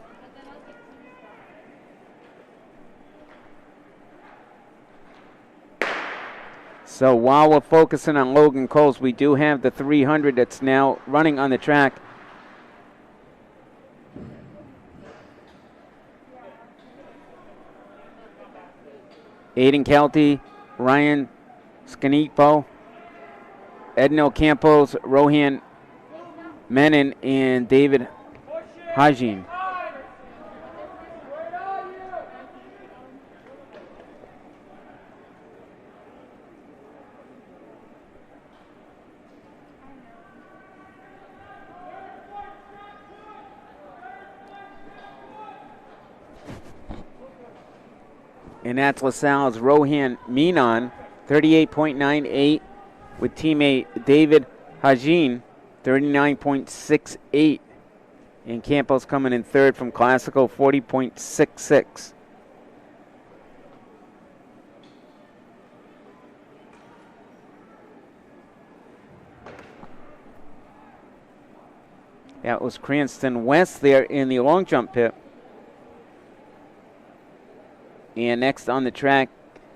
A: So while we're focusing on Logan Coles, we do have the 300 that's now running on the track. Aiden Kelty, Ryan Scanipo, Edno Campos, Rohan Menon, and David Hajin. And that's LaSalle's Rohan Menon, 38.98, with teammate David Hajin, 39.68. And Campos coming in third from Classical, 40.66. That was Cranston West there in the long jump pit. And next on the track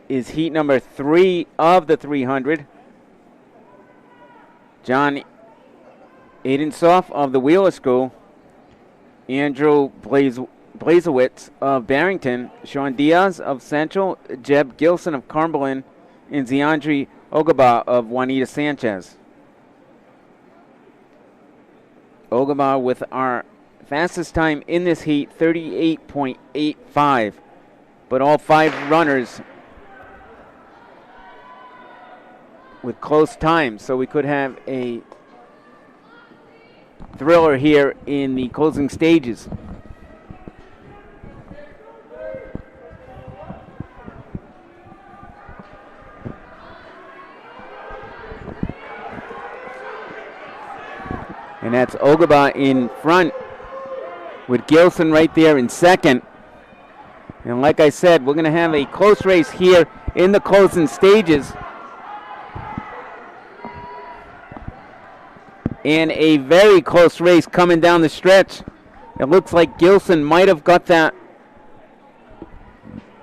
A: is heat number 3 of the 300. John Aidensoff of the Wheeler School, Andrew Blazewicz of Barrington, Sean Diaz of Central, Jeb Gilson of Cumberland, and Ziandri Ogaba of Juanita Sanchez. Ogaba with our fastest time in this heat, 38.85. But all 5 runners with close times, so we could have a thriller here in the closing stages. And that's Ogaba in front with Gilson right there in second. And like I said, we're going to have a close race here in the closing stages. And a very close race coming down the stretch. It looks like Gilson might have got that.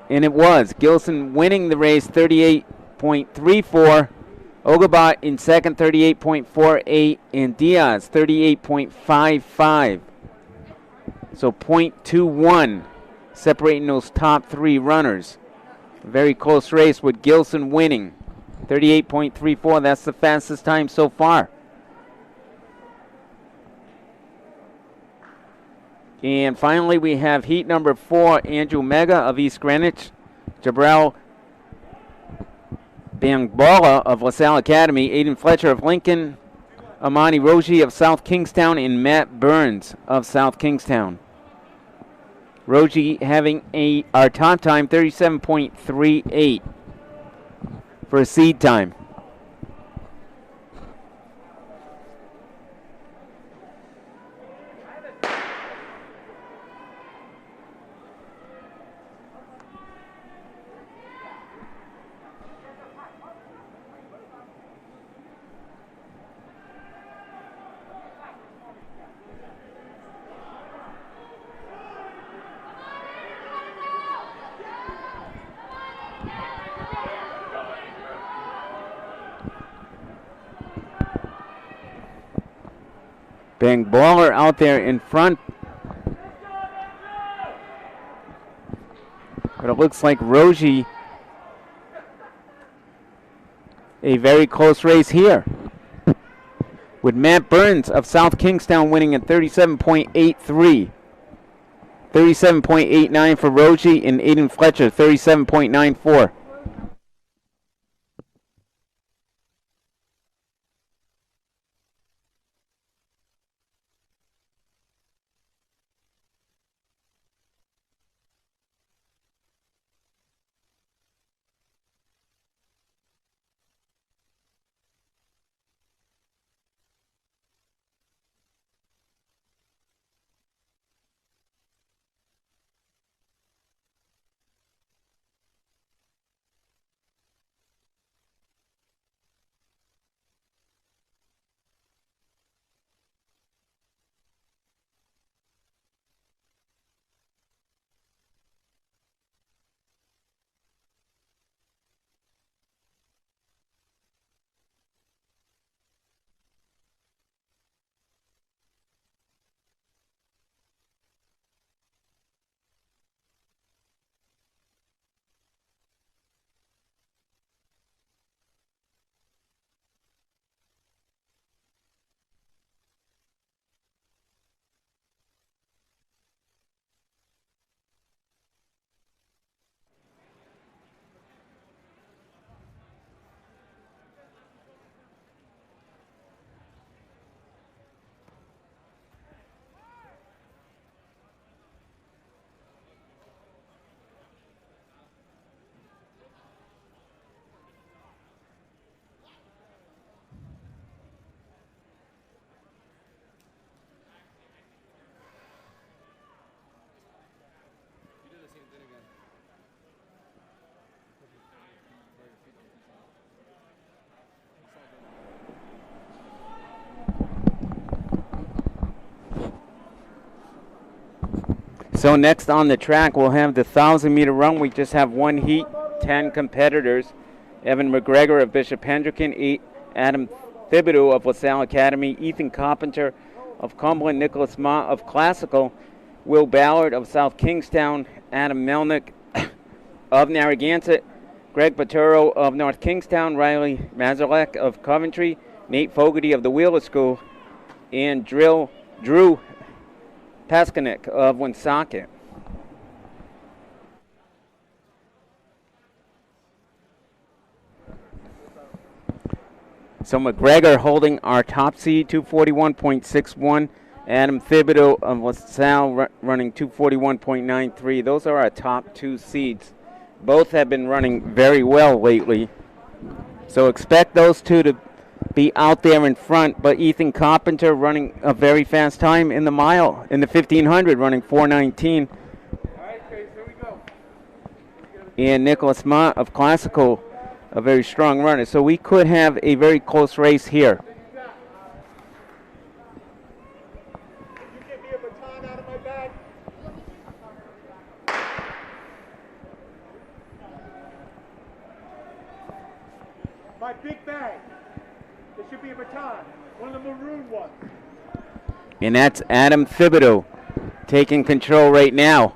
A: And it was. Gilson winning the race, 38.34. Ogaba in second, 38.48. And Diaz, 38.55. So 0.21. Separating those top 3 runners. A very close race with Gilson winning. 38.34, that's the fastest time so far. And finally we have heat number 4, Andrew Mega of East Greenwich, Jabril Bangbala of LaSalle Academy, Aiden Fletcher of Lincoln, Amani Roji of South Kingstown, and Matt Burns of South Kingstown. Roji having our top time, 37.38 for a seed time. Bang Baller out there in front. But it looks like Roji, a very close race here, with Matt Burns of South Kingstown winning at 37.83. 37.89 for Roji, and Aiden Fletcher, 37.94. So next on the track, we'll have the 1,000-meter run. We just have one heat, 10 competitors. Evan McGregor of Bishop Hendricken, Adam Thibodeau of LaSalle Academy, Ethan Carpenter of Cumberland, Nicholas Ma of Classical, Will Ballard of South Kingstown, Adam Melnick of Narragansett, Greg Paturo of North Kingstown, Riley Mazalek of Coventry, Nate Fogarty of the Wheeler School, and Drew Paskanik of Woonsocket. So McGregor holding our top seed, 241.61. Adam Thibodeau of LaSalle running 241.93. Those are our top two seeds. Both have been running very well lately. So expect those two to be out there in front, but Ethan Carpenter running a very fast time in the mile, in the 1,500, running 4:19.
B: All right, Chase, here we go.
A: And Nicholas Ma of Classical, a very strong runner. So we could have a very close race here.
B: You get me a baton out of my bag. My big bag. There should be a baton. One of the maroon ones.
A: And that's Adam Thibodeau taking control right now.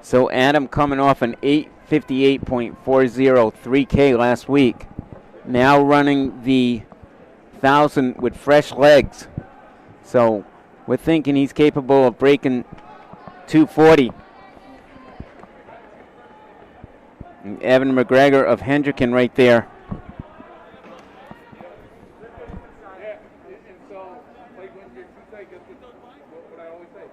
A: So Adam coming off an 8:58.40 3K last week. Now running the 1,000 with fresh legs. So we're thinking he's capable of breaking 240. And Evan McGregor of Hendricken right there.
B: Yeah, and so, like when you're too tight, guess what I always say? You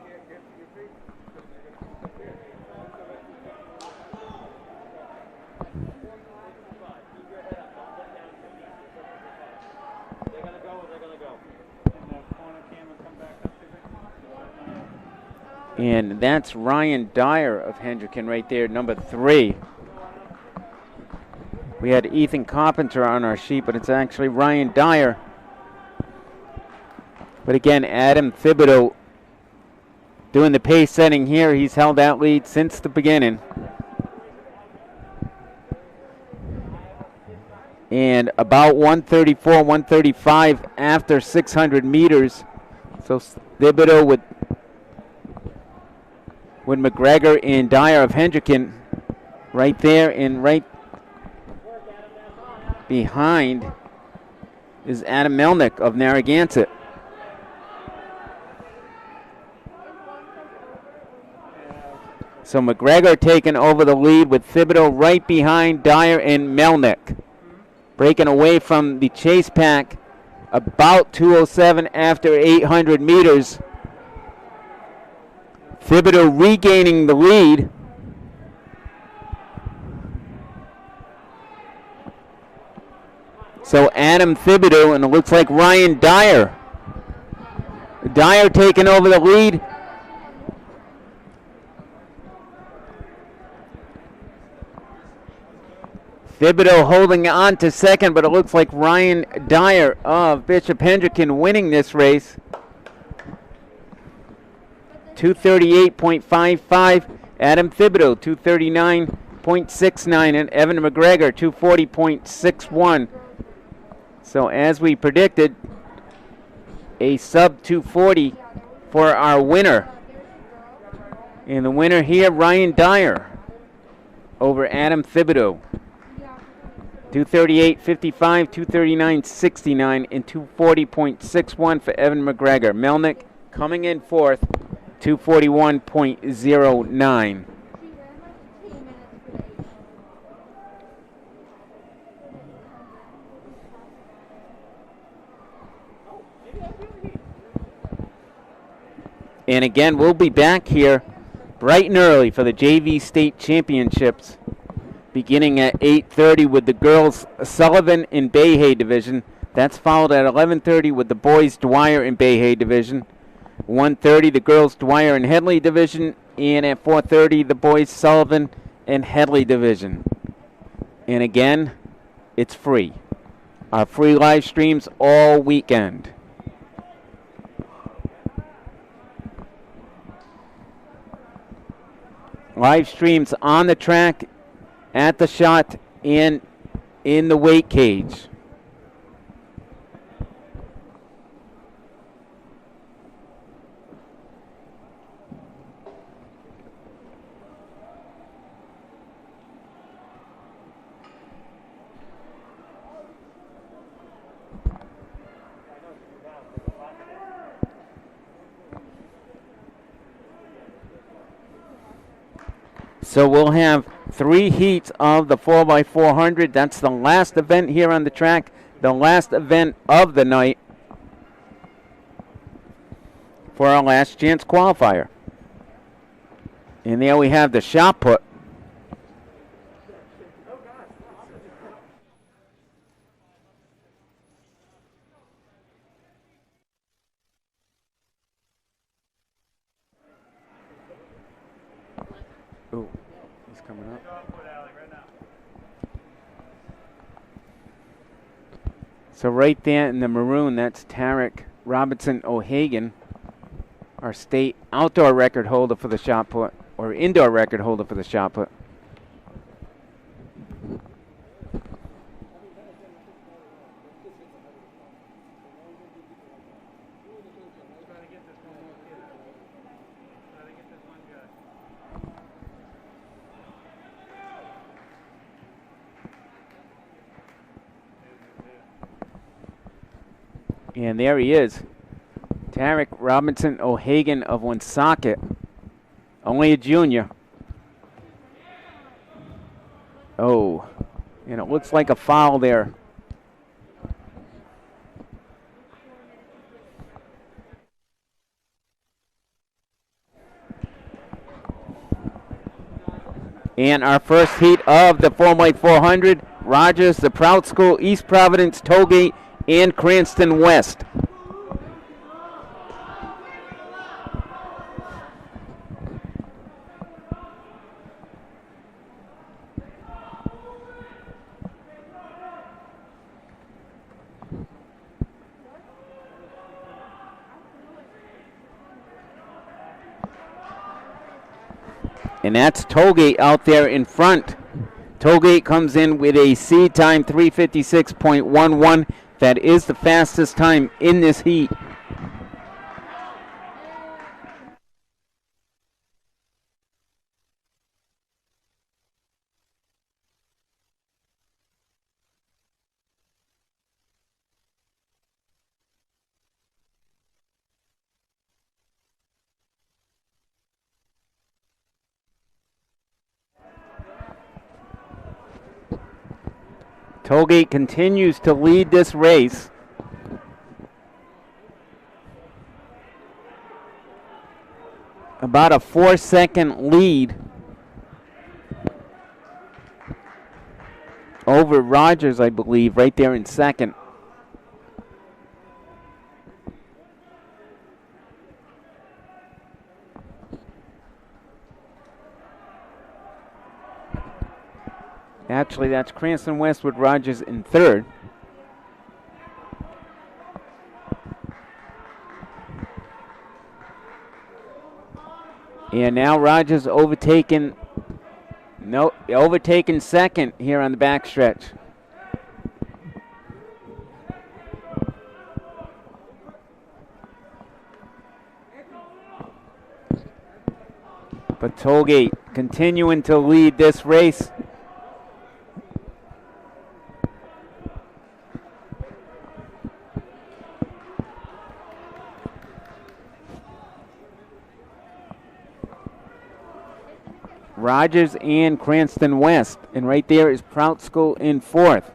B: can't get to your feet because you're going to be stuck here. They're going to go or they're going to go. And the corner camera come back up to me.
A: And that's Ryan Dyer of Hendricken right there, number 3. We had Ethan Carpenter on our sheet, but it's actually Ryan Dyer. But again, Adam Thibodeau doing the pace setting here. He's held that lead since the beginning. And about 134, 135 after 600 meters. So Thibodeau with McGregor and Dyer of Hendricken right there, and right behind is Adam Melnick of Narragansett. So McGregor taking over the lead with Thibodeau right behind Dyer and Melnick. Breaking away from the chase pack about 207 after 800 meters. Thibodeau regaining the lead. So Adam Thibodeau, and it looks like Ryan Dyer. Dyer taking over the lead. Thibodeau holding on to second, but it looks like Ryan Dyer of Bishop Hendricken winning this race. 238.55. Adam Thibodeau, 239.69. And Evan McGregor, 240.61. So as we predicted, a sub 240 for our winner. And the winner here, Ryan Dyer over Adam Thibodeau. 238.55, 239.69, and 240.61 for Evan McGregor. Melnick coming in fourth, 241.09. And again, we'll be back here bright and early for the JV State Championships, beginning at 8:30 with the girls Sullivan and Bayhay division. That's followed at 11:30 with the boys Dwyer and Bayhay division. 1:30 the girls Dwyer and Headley division, and at 4:30 the boys Sullivan and Headley division. And again, it's free. Our free live streams all weekend. Live streams on the track, at the shot, and in the weight cage. So we'll have 3 heats of the 4x400. That's the last event here on the track, the last event of the night for our last chance qualifier. And there we have the shot put. Ooh, he's coming up. So right there in the maroon, that's Tarek Robinson O'Hagan, our state outdoor record holder for the shot put, or indoor record holder for the shot put. And there he is, Tarek Robinson O'Hagan of Woonsocket, only a junior. Oh, and it looks like a foul there. And our first heat of the 4x400, Rogers, the Proud School, East Providence, Tollgate, and Cranston West. And that's Tollgate out there in front. Tollgate comes in with a seed time 3:56.11. That is the fastest time in this heat. Tollgate continues to lead this race. About a 4-second lead over Rogers, I believe, right there in second. Actually, that's Cranston West with Rogers in third. And now Rogers overtaken second here on the backstretch. But Tollgate continuing to lead this race. Rogers and Cranston West. And right there is Prout School in fourth.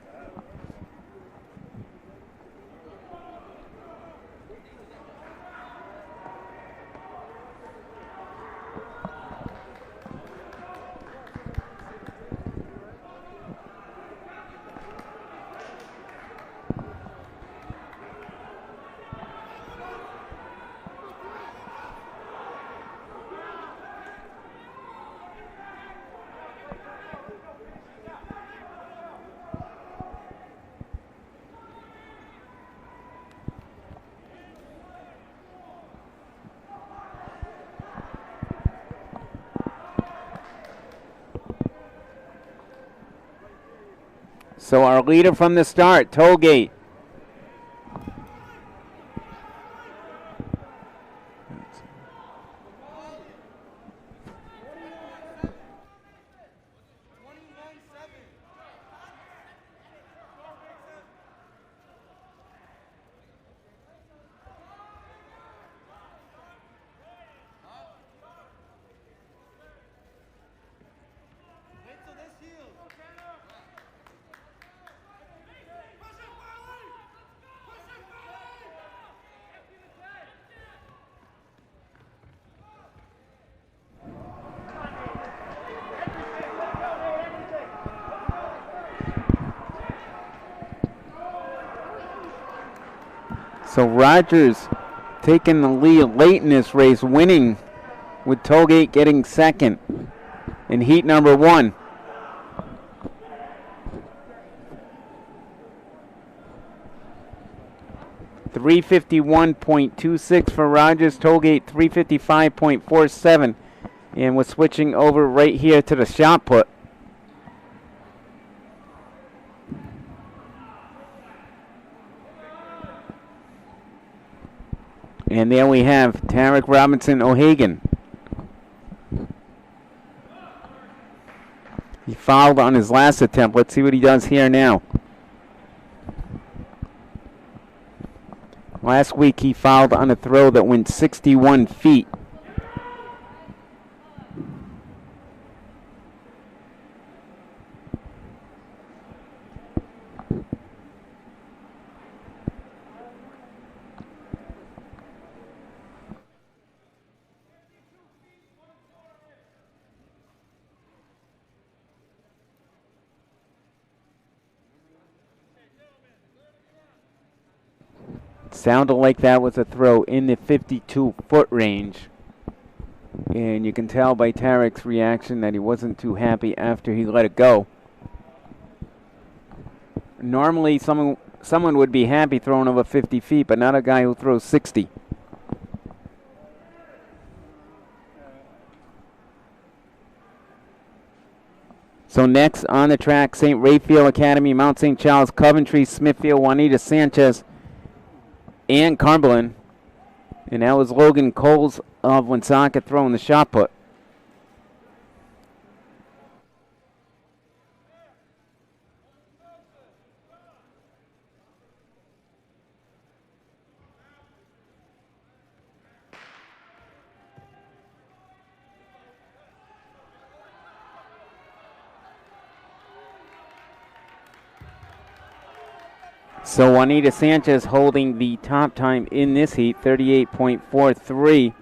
A: So our leader from the start, Tollgate. So Rogers taking the lead late in this race, winning with Tollgate getting second in heat number 1. .351.26 for Rogers, Tollgate 355.47, and we're switching over right here to the shot put. And there we have Tarek Robinson O'Hagan. He fouled on his last attempt. Let's see what he does here now. Last week he fouled on a throw that went 61 feet. Sounded like that was a throw in the 52-foot range. And you can tell by Tarek's reaction that he wasn't too happy after he let it go. Normally someone would be happy throwing over 50 feet, but not a guy who throws 60. So next on the track, St. Raphael Academy, Mount St. Charles, Coventry, Smithfield, Juanita Sanchez, and Cumberland. And that was Logan Coles of Woonsocket throwing the shot put. So Juanita Sanchez holding the top time in this heat, 38.43.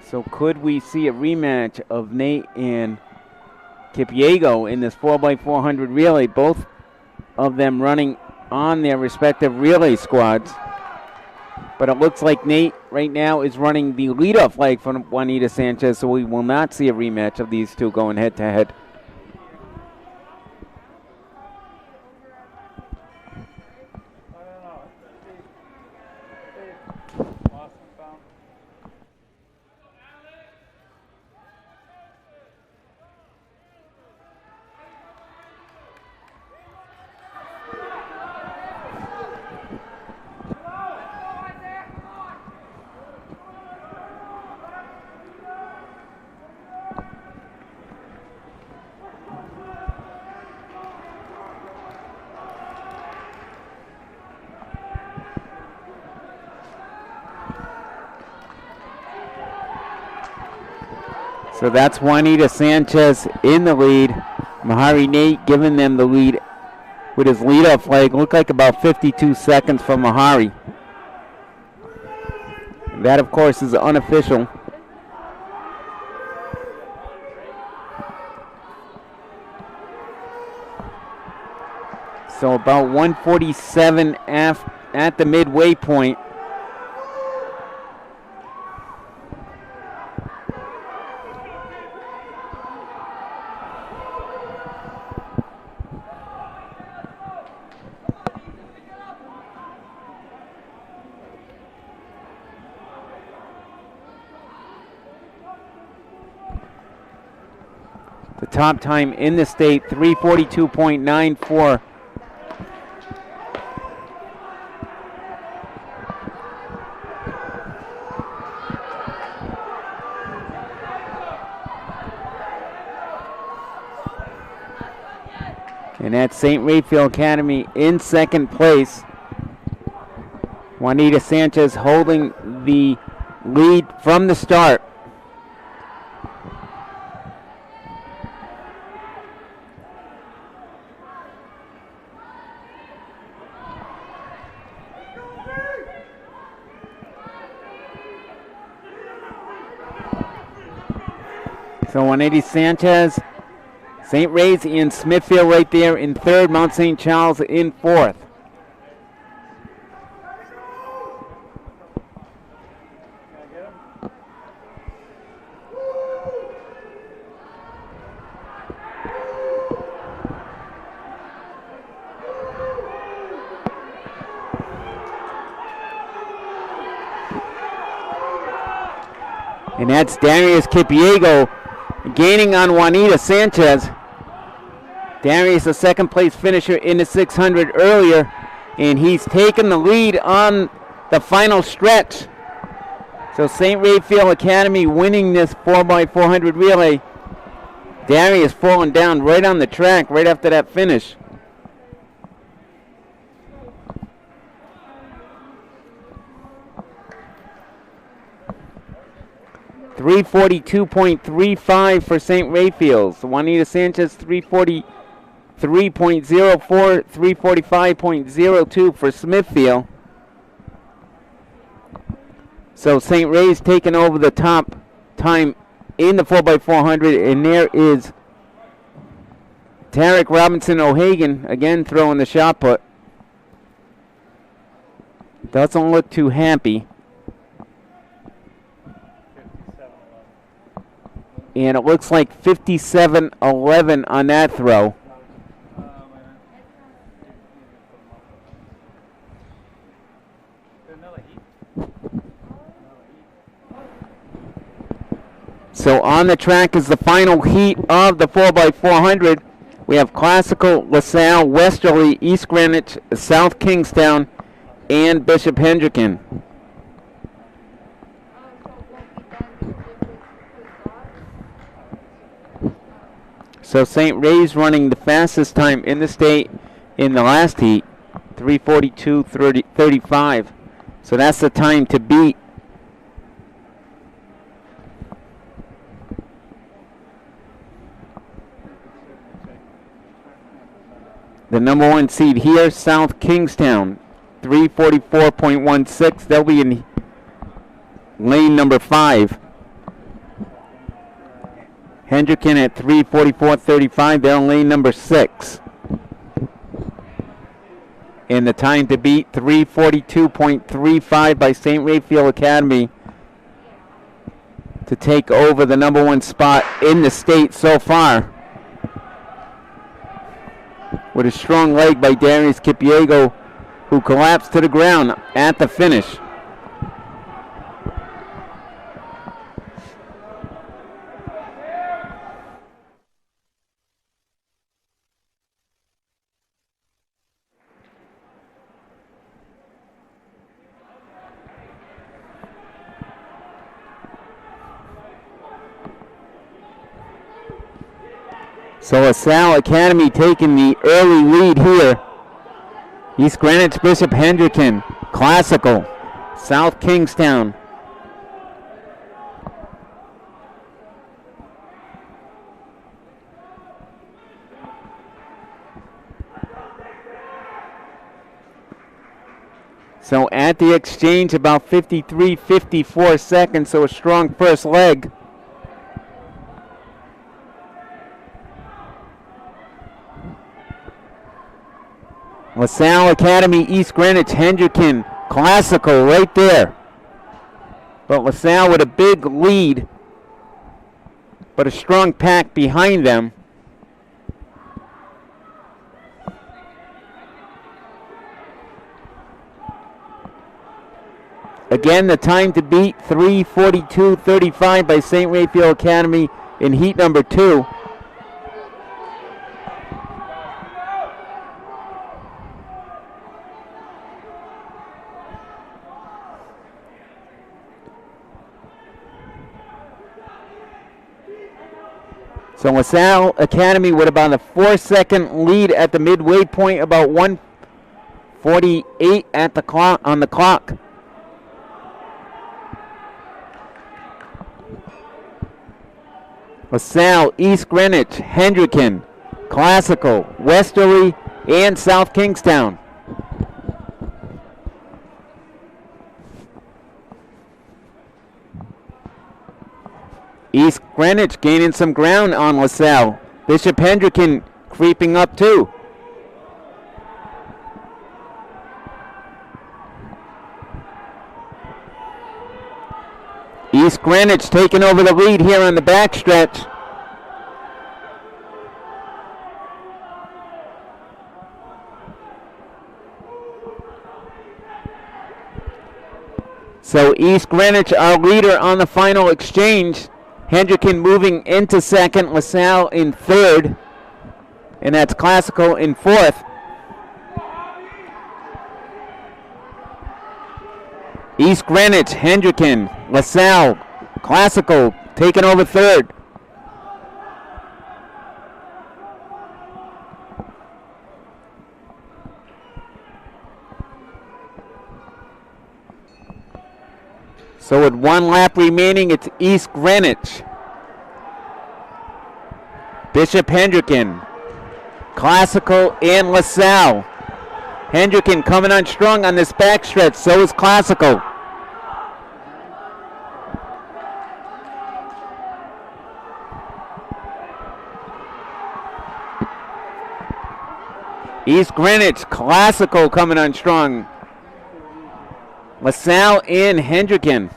A: So could we see a rematch of Nate and Kipiego in this 4x400 relay, both of them running on their respective relay squads? But it looks like Nate right now is running the leadoff flag for Juanita Sanchez, so we will not see a rematch of these two going head-to-head. So that's Juanita Sanchez in the lead. Mahari Nate giving them the lead with his leadoff flag. Looked like about 52 seconds for Mahari. That, of course, is unofficial. So about 147 at the midway point. The top time in the state, 3:42.94. And that's St. Raphael Academy in second place. Juanita Sanchez holding the lead from the start. So Juanita Sanchez, St. Ray's in Smithfield right there in third, Mount St. Charles in fourth. And that's Darius Kipiego gaining on Juanita Sanchez. Darius, a second place finisher in the 600 earlier, and he's taken the lead on the final stretch. So St. Raphael Academy winning this 4x400 relay. Darius falling down right on the track right after that finish. .342.35 for St. Raphael's. Juanita Sanchez 343.04, 345.02 for Smithfield. So St. Ray's taking over the top time in the 4x400, and there is Tarek Robinson O'Hagan again throwing the shot put. Doesn't look too happy. And it looks like 57-11 on that throw. So on the track is the final heat of the 4x400. We have Classical, LaSalle, Westerly, East Greenwich, South Kingstown, and Bishop Hendricken. So St. Ray's running the fastest time in the state in the last heat, 3:42.35. So that's the time to beat. The number one seed here, South Kingstown, 3:44.16. They'll be in lane number 5. Hendricken at 3:44.35. They're in lane number 6. And the time to beat, 3:42.35 by St. Raphael Academy to take over the number one spot in the state so far. With a strong leg by Darius Kipiego, who collapsed to the ground at the finish. So LaSalle Academy taking the early lead here. East Greenwich, Bishop Hendricken, Classical, South Kingstown. So at the exchange, about 53-54 seconds, so a strong first leg. LaSalle Academy, East Greenwich, Hendricken, Classical right there. But LaSalle with a big lead, but a strong pack behind them. Again, the time to beat, 3:42.35 by St. Raphael Academy in heat number 2. So LaSalle Academy with about a 4-second lead at the midway point, about 1:48 at the clock on the clock. LaSalle, East Greenwich, Hendricken, Classical, Westerly, and South Kingstown. East Greenwich gaining some ground on LaSalle. Bishop Hendricken creeping up too. East Greenwich taking over the lead here on the backstretch. So East Greenwich, our leader on the final exchange. Hendricken moving into second, LaSalle in third, and that's Classical in fourth. East Greenwich, Hendricken, LaSalle, Classical taking over third. So with one lap remaining, it's East Greenwich, Bishop Hendricken, Classical, and LaSalle. Hendricken coming on strong on this backstretch, so is Classical. East Greenwich, Classical coming on strong. LaSalle and Hendricken.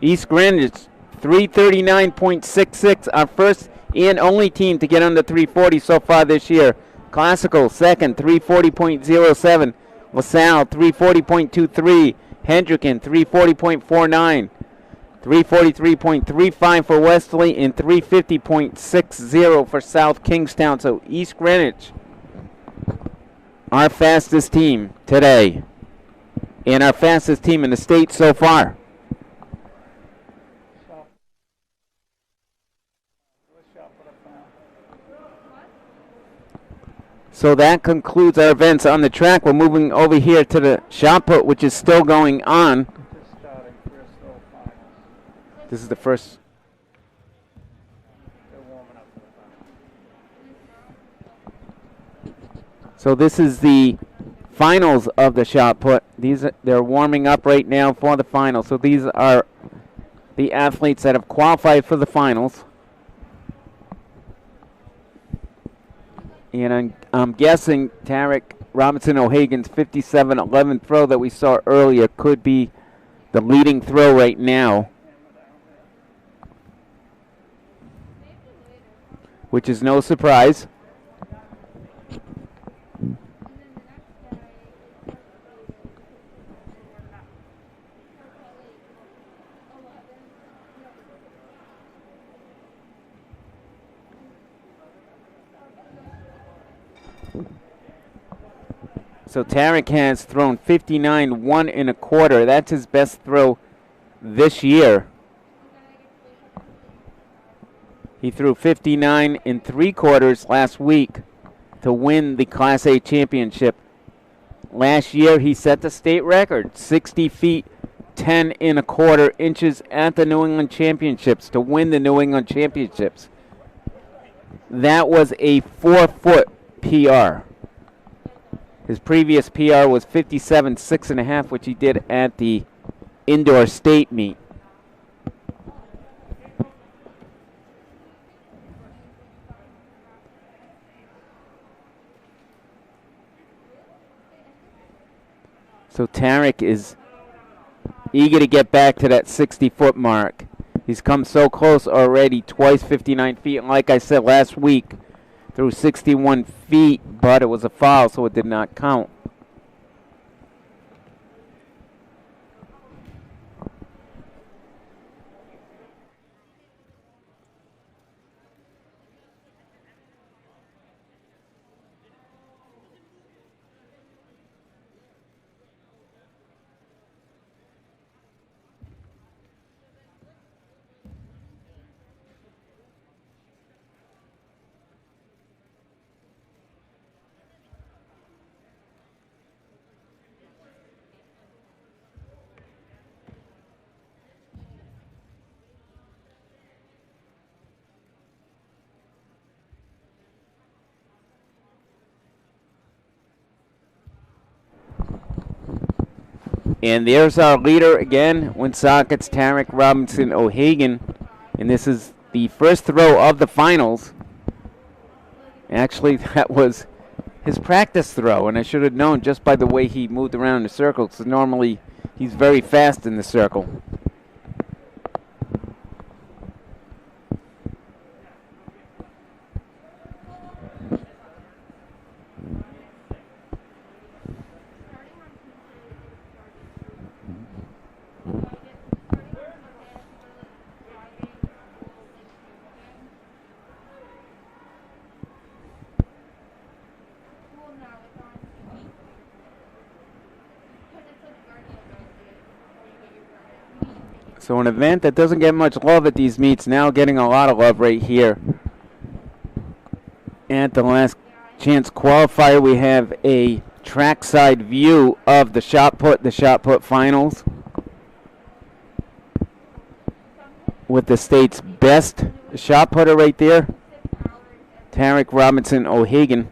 A: East Greenwich, 339.66, our first and only team to get under 340 so far this year. Classical, second, 340.07. LaSalle, 340.23. Hendricken, 340.49. 343.35 for Westerly and 350.60 for South Kingstown. So East Greenwich, our fastest team today, and our fastest team in the state so far. So that concludes our events on the track. We're moving over here to the shot put, which is still going on. This is the first. So this is the finals of the shot put. They're warming up right now for the finals. So these are the athletes that have qualified for the finals. And I'm guessing Tarek Robinson O'Hagan's 57-11 throw that we saw earlier could be the leading throw right now, which is no surprise. So Tarek has thrown 59-1 1/4. That's his best throw this year. He threw 59 3/4 last week to win the Class A championship. Last year he set the state record, 60 feet 10 1/4 inches at the New England Championships to win the New England Championships. That was a 4-foot PR. His previous PR was 57 6.5, which he did at the indoor state meet. So Tarek is eager to get back to that 60-foot mark. He's come so close already, twice 59 feet. And like I said last week, threw 61 feet, but it was a foul, so it did not count. And there's our leader again, Woonsocket's Tarek Robinson O'Hagan. And this is the first throw of the finals. Actually, that was his practice throw, and I should have known just by the way he moved around in the circle, because normally he's very fast in the circle. So an event that doesn't get much love at these meets now getting a lot of love right here. At the last chance qualifier, we have a trackside view of the shot put finals, with the state's best shot putter right there, Tarek Robinson O'Hagan.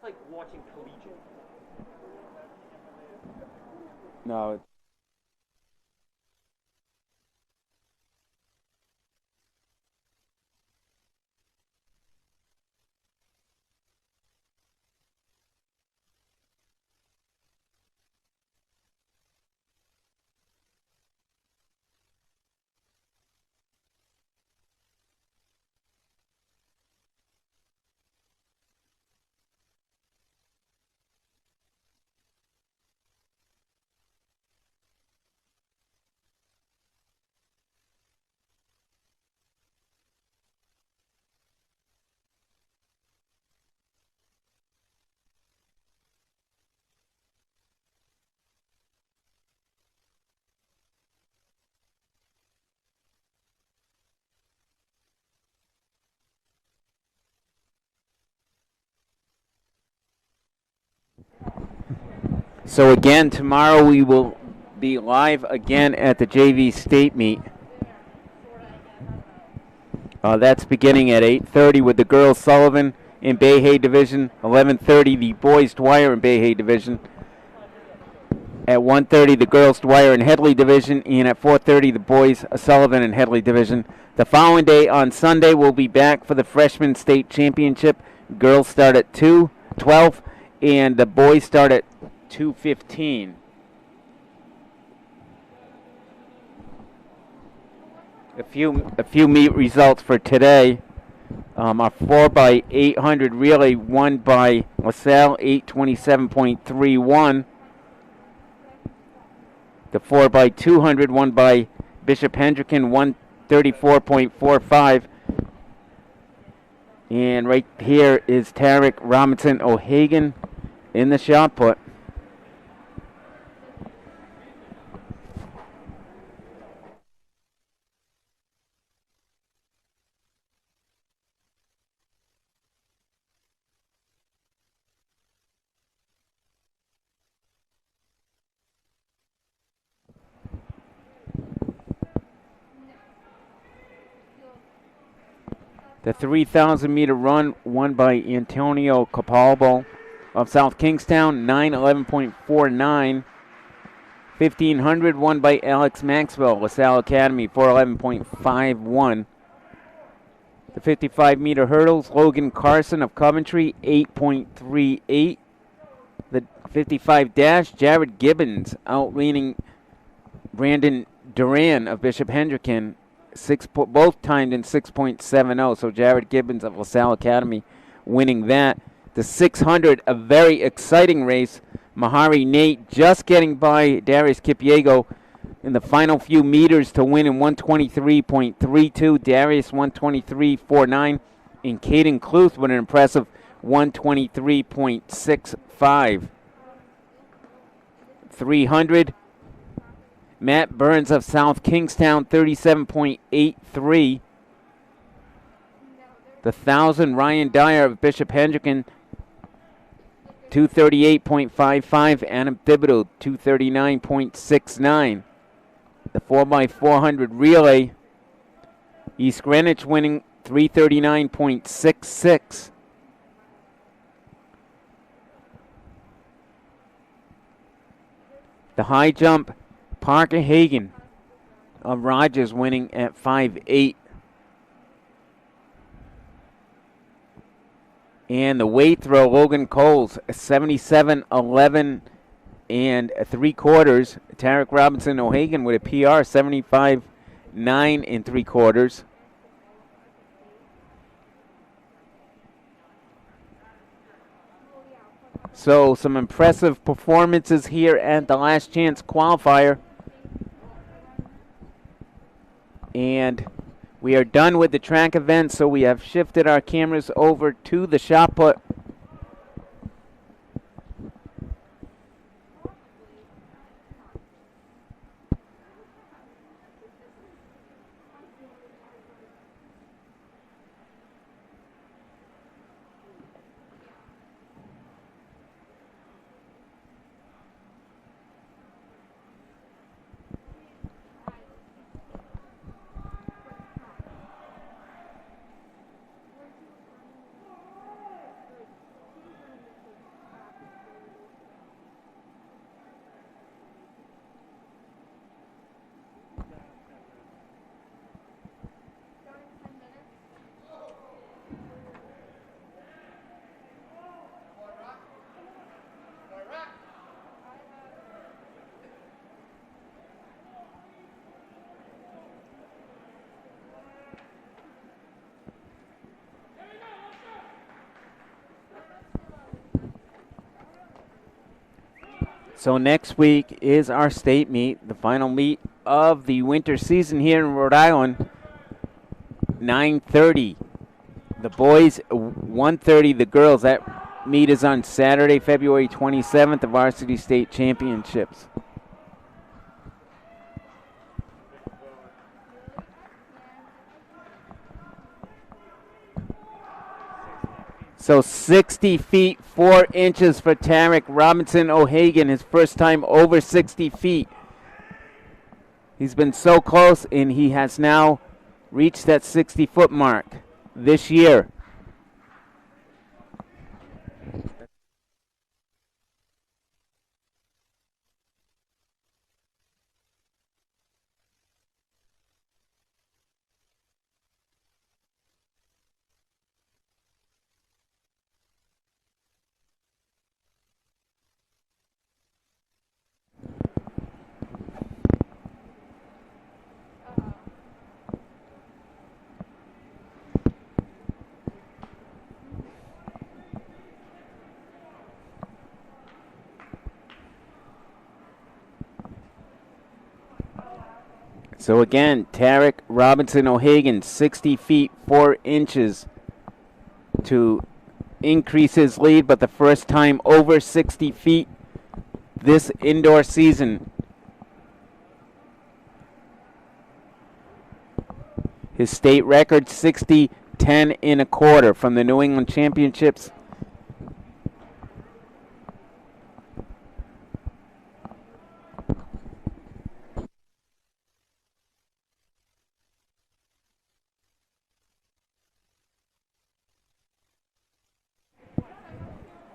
E: That's like watching collegiate.
A: No. So again, tomorrow we will be live again at the JV State meet. That's beginning at 8:30 with the girls Sullivan in Bay Hay Division. 11:30 the boys Dwyer in Bay Hay Division. At 1:30 the girls Dwyer in Headley Division, and at 4:30 the boys Sullivan in Headley Division. The following day on Sunday we'll be back for the freshman state championship. Girls start at 2. 12, and the boys start at 2:15. A few meet results for today. Our 4x800 relay won by LaSalle, 827.31. The 4x200 won by Bishop Hendricken, 134.45. And right here is Tarek Robinson O'Hagan in the shot put. The 3,000 meter run won by Antonio Capalbo of South Kingstown, 9:11.49. 1,500 won by Alex Maxwell, LaSalle Academy, 4:11.51. The 55 meter hurdles, Logan Carson of Coventry, 8.38. The 55 dash, Jared Gibbons outleaning Brandon Duran of Bishop Hendricken, both timed in 6.70. So Jared Gibbons of LaSalle Academy winning that. The 600, a very exciting race. Mahari Nate just getting by Darius Kipiego in the final few meters to win in 123.32. Darius 123.49. And Caden Kluth with an impressive 123.65. 300. Matt Burns of South Kingstown, 37.83. The 1,000, Ryan Dyer of Bishop Hendricken, 238.55. Adam Thibodeau, 239.69. The 4x400 relay, East Greenwich winning 339.66. The high jump, Parker Hagan of Rogers winning at 5'8". And the weight throw, Logan Coles, 77.11 and 3/4. Tarek Robinson O'Hagan with a PR, 75.9 and 3/4. So some impressive performances here at the last chance qualifier. And we are done with the track event, so we have shifted our cameras over to the shot put. So next week is our state meet, the final meet of the winter season here in Rhode Island. 9:30. The boys, 1:30 the girls. That meet is on Saturday, February 27th, the Varsity State Championships. So 60 feet, 4 inches for Tarek Robinson O'Hagan, his first time over 60 feet. He's been so close, and he has now reached that 60-foot mark this year. So again, Tarek Robinson O'Hagan, 60 feet 4 inches to increase his lead, but the first time over 60 feet this indoor season. His state record, 60-10 and a quarter from the New England Championships.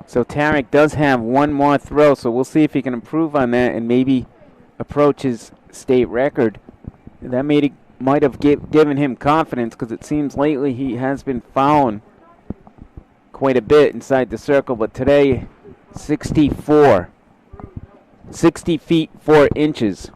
A: So Tarek does have one more throw, so we'll see if he can improve on that and maybe approach his state record. That might have given him confidence, because it seems lately he has been fouling quite a bit inside the circle, but today 60 feet 4 inches.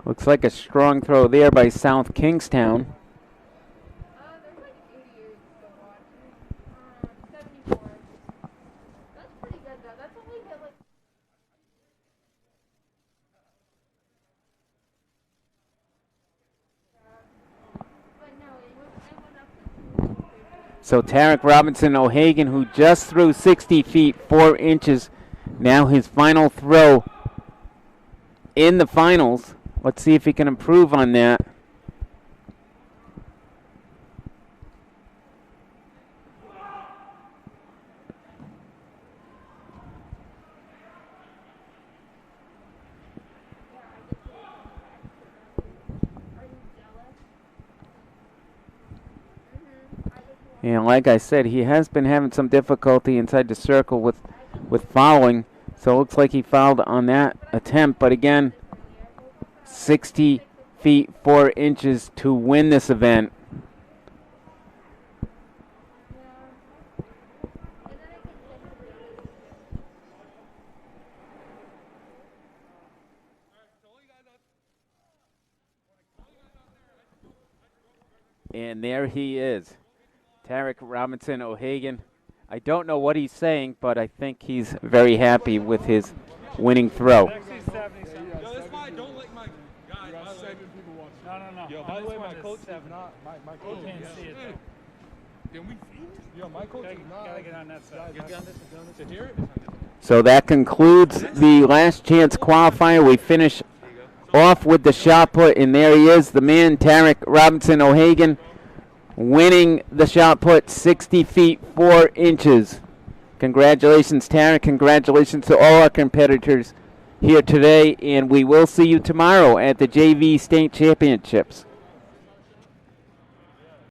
A: Looks like a strong throw there by South Kingstown.
C: There's like 88 to watch. 74. That's pretty good though. That's only hit like. But no, it went up to 2.
A: So Tarek Robinson O'Hagan, who just threw 60 feet 4 inches, now his final throw in the finals. Let's see if he can improve on that. And like I said, he has been having some difficulty inside the circle with fouling. So it looks like he fouled on that attempt. But again, 60 feet 4 inches to win this event. And there he is, Tarek Robinson O'Hagan. I don't know what he's saying, but I think he's very happy with his winning throw.
D: Yo, that's fine. Don't let my guys. No.
F: Yo, by the way, my coach is not. My coach
D: can't see it, though.
F: Then we see it? Yo, my coach is not.
D: Gotta get on that side.
F: Get on this to hear it?
A: So that concludes the last chance qualifier. We finish off with the shot put, and there he is, the man, Tarek Robinson O'Hagan, winning the shot put, 60 feet 4 inches. Congratulations, Tarek. Congratulations to all our competitors here today, and we will see you tomorrow at the JV State Championships.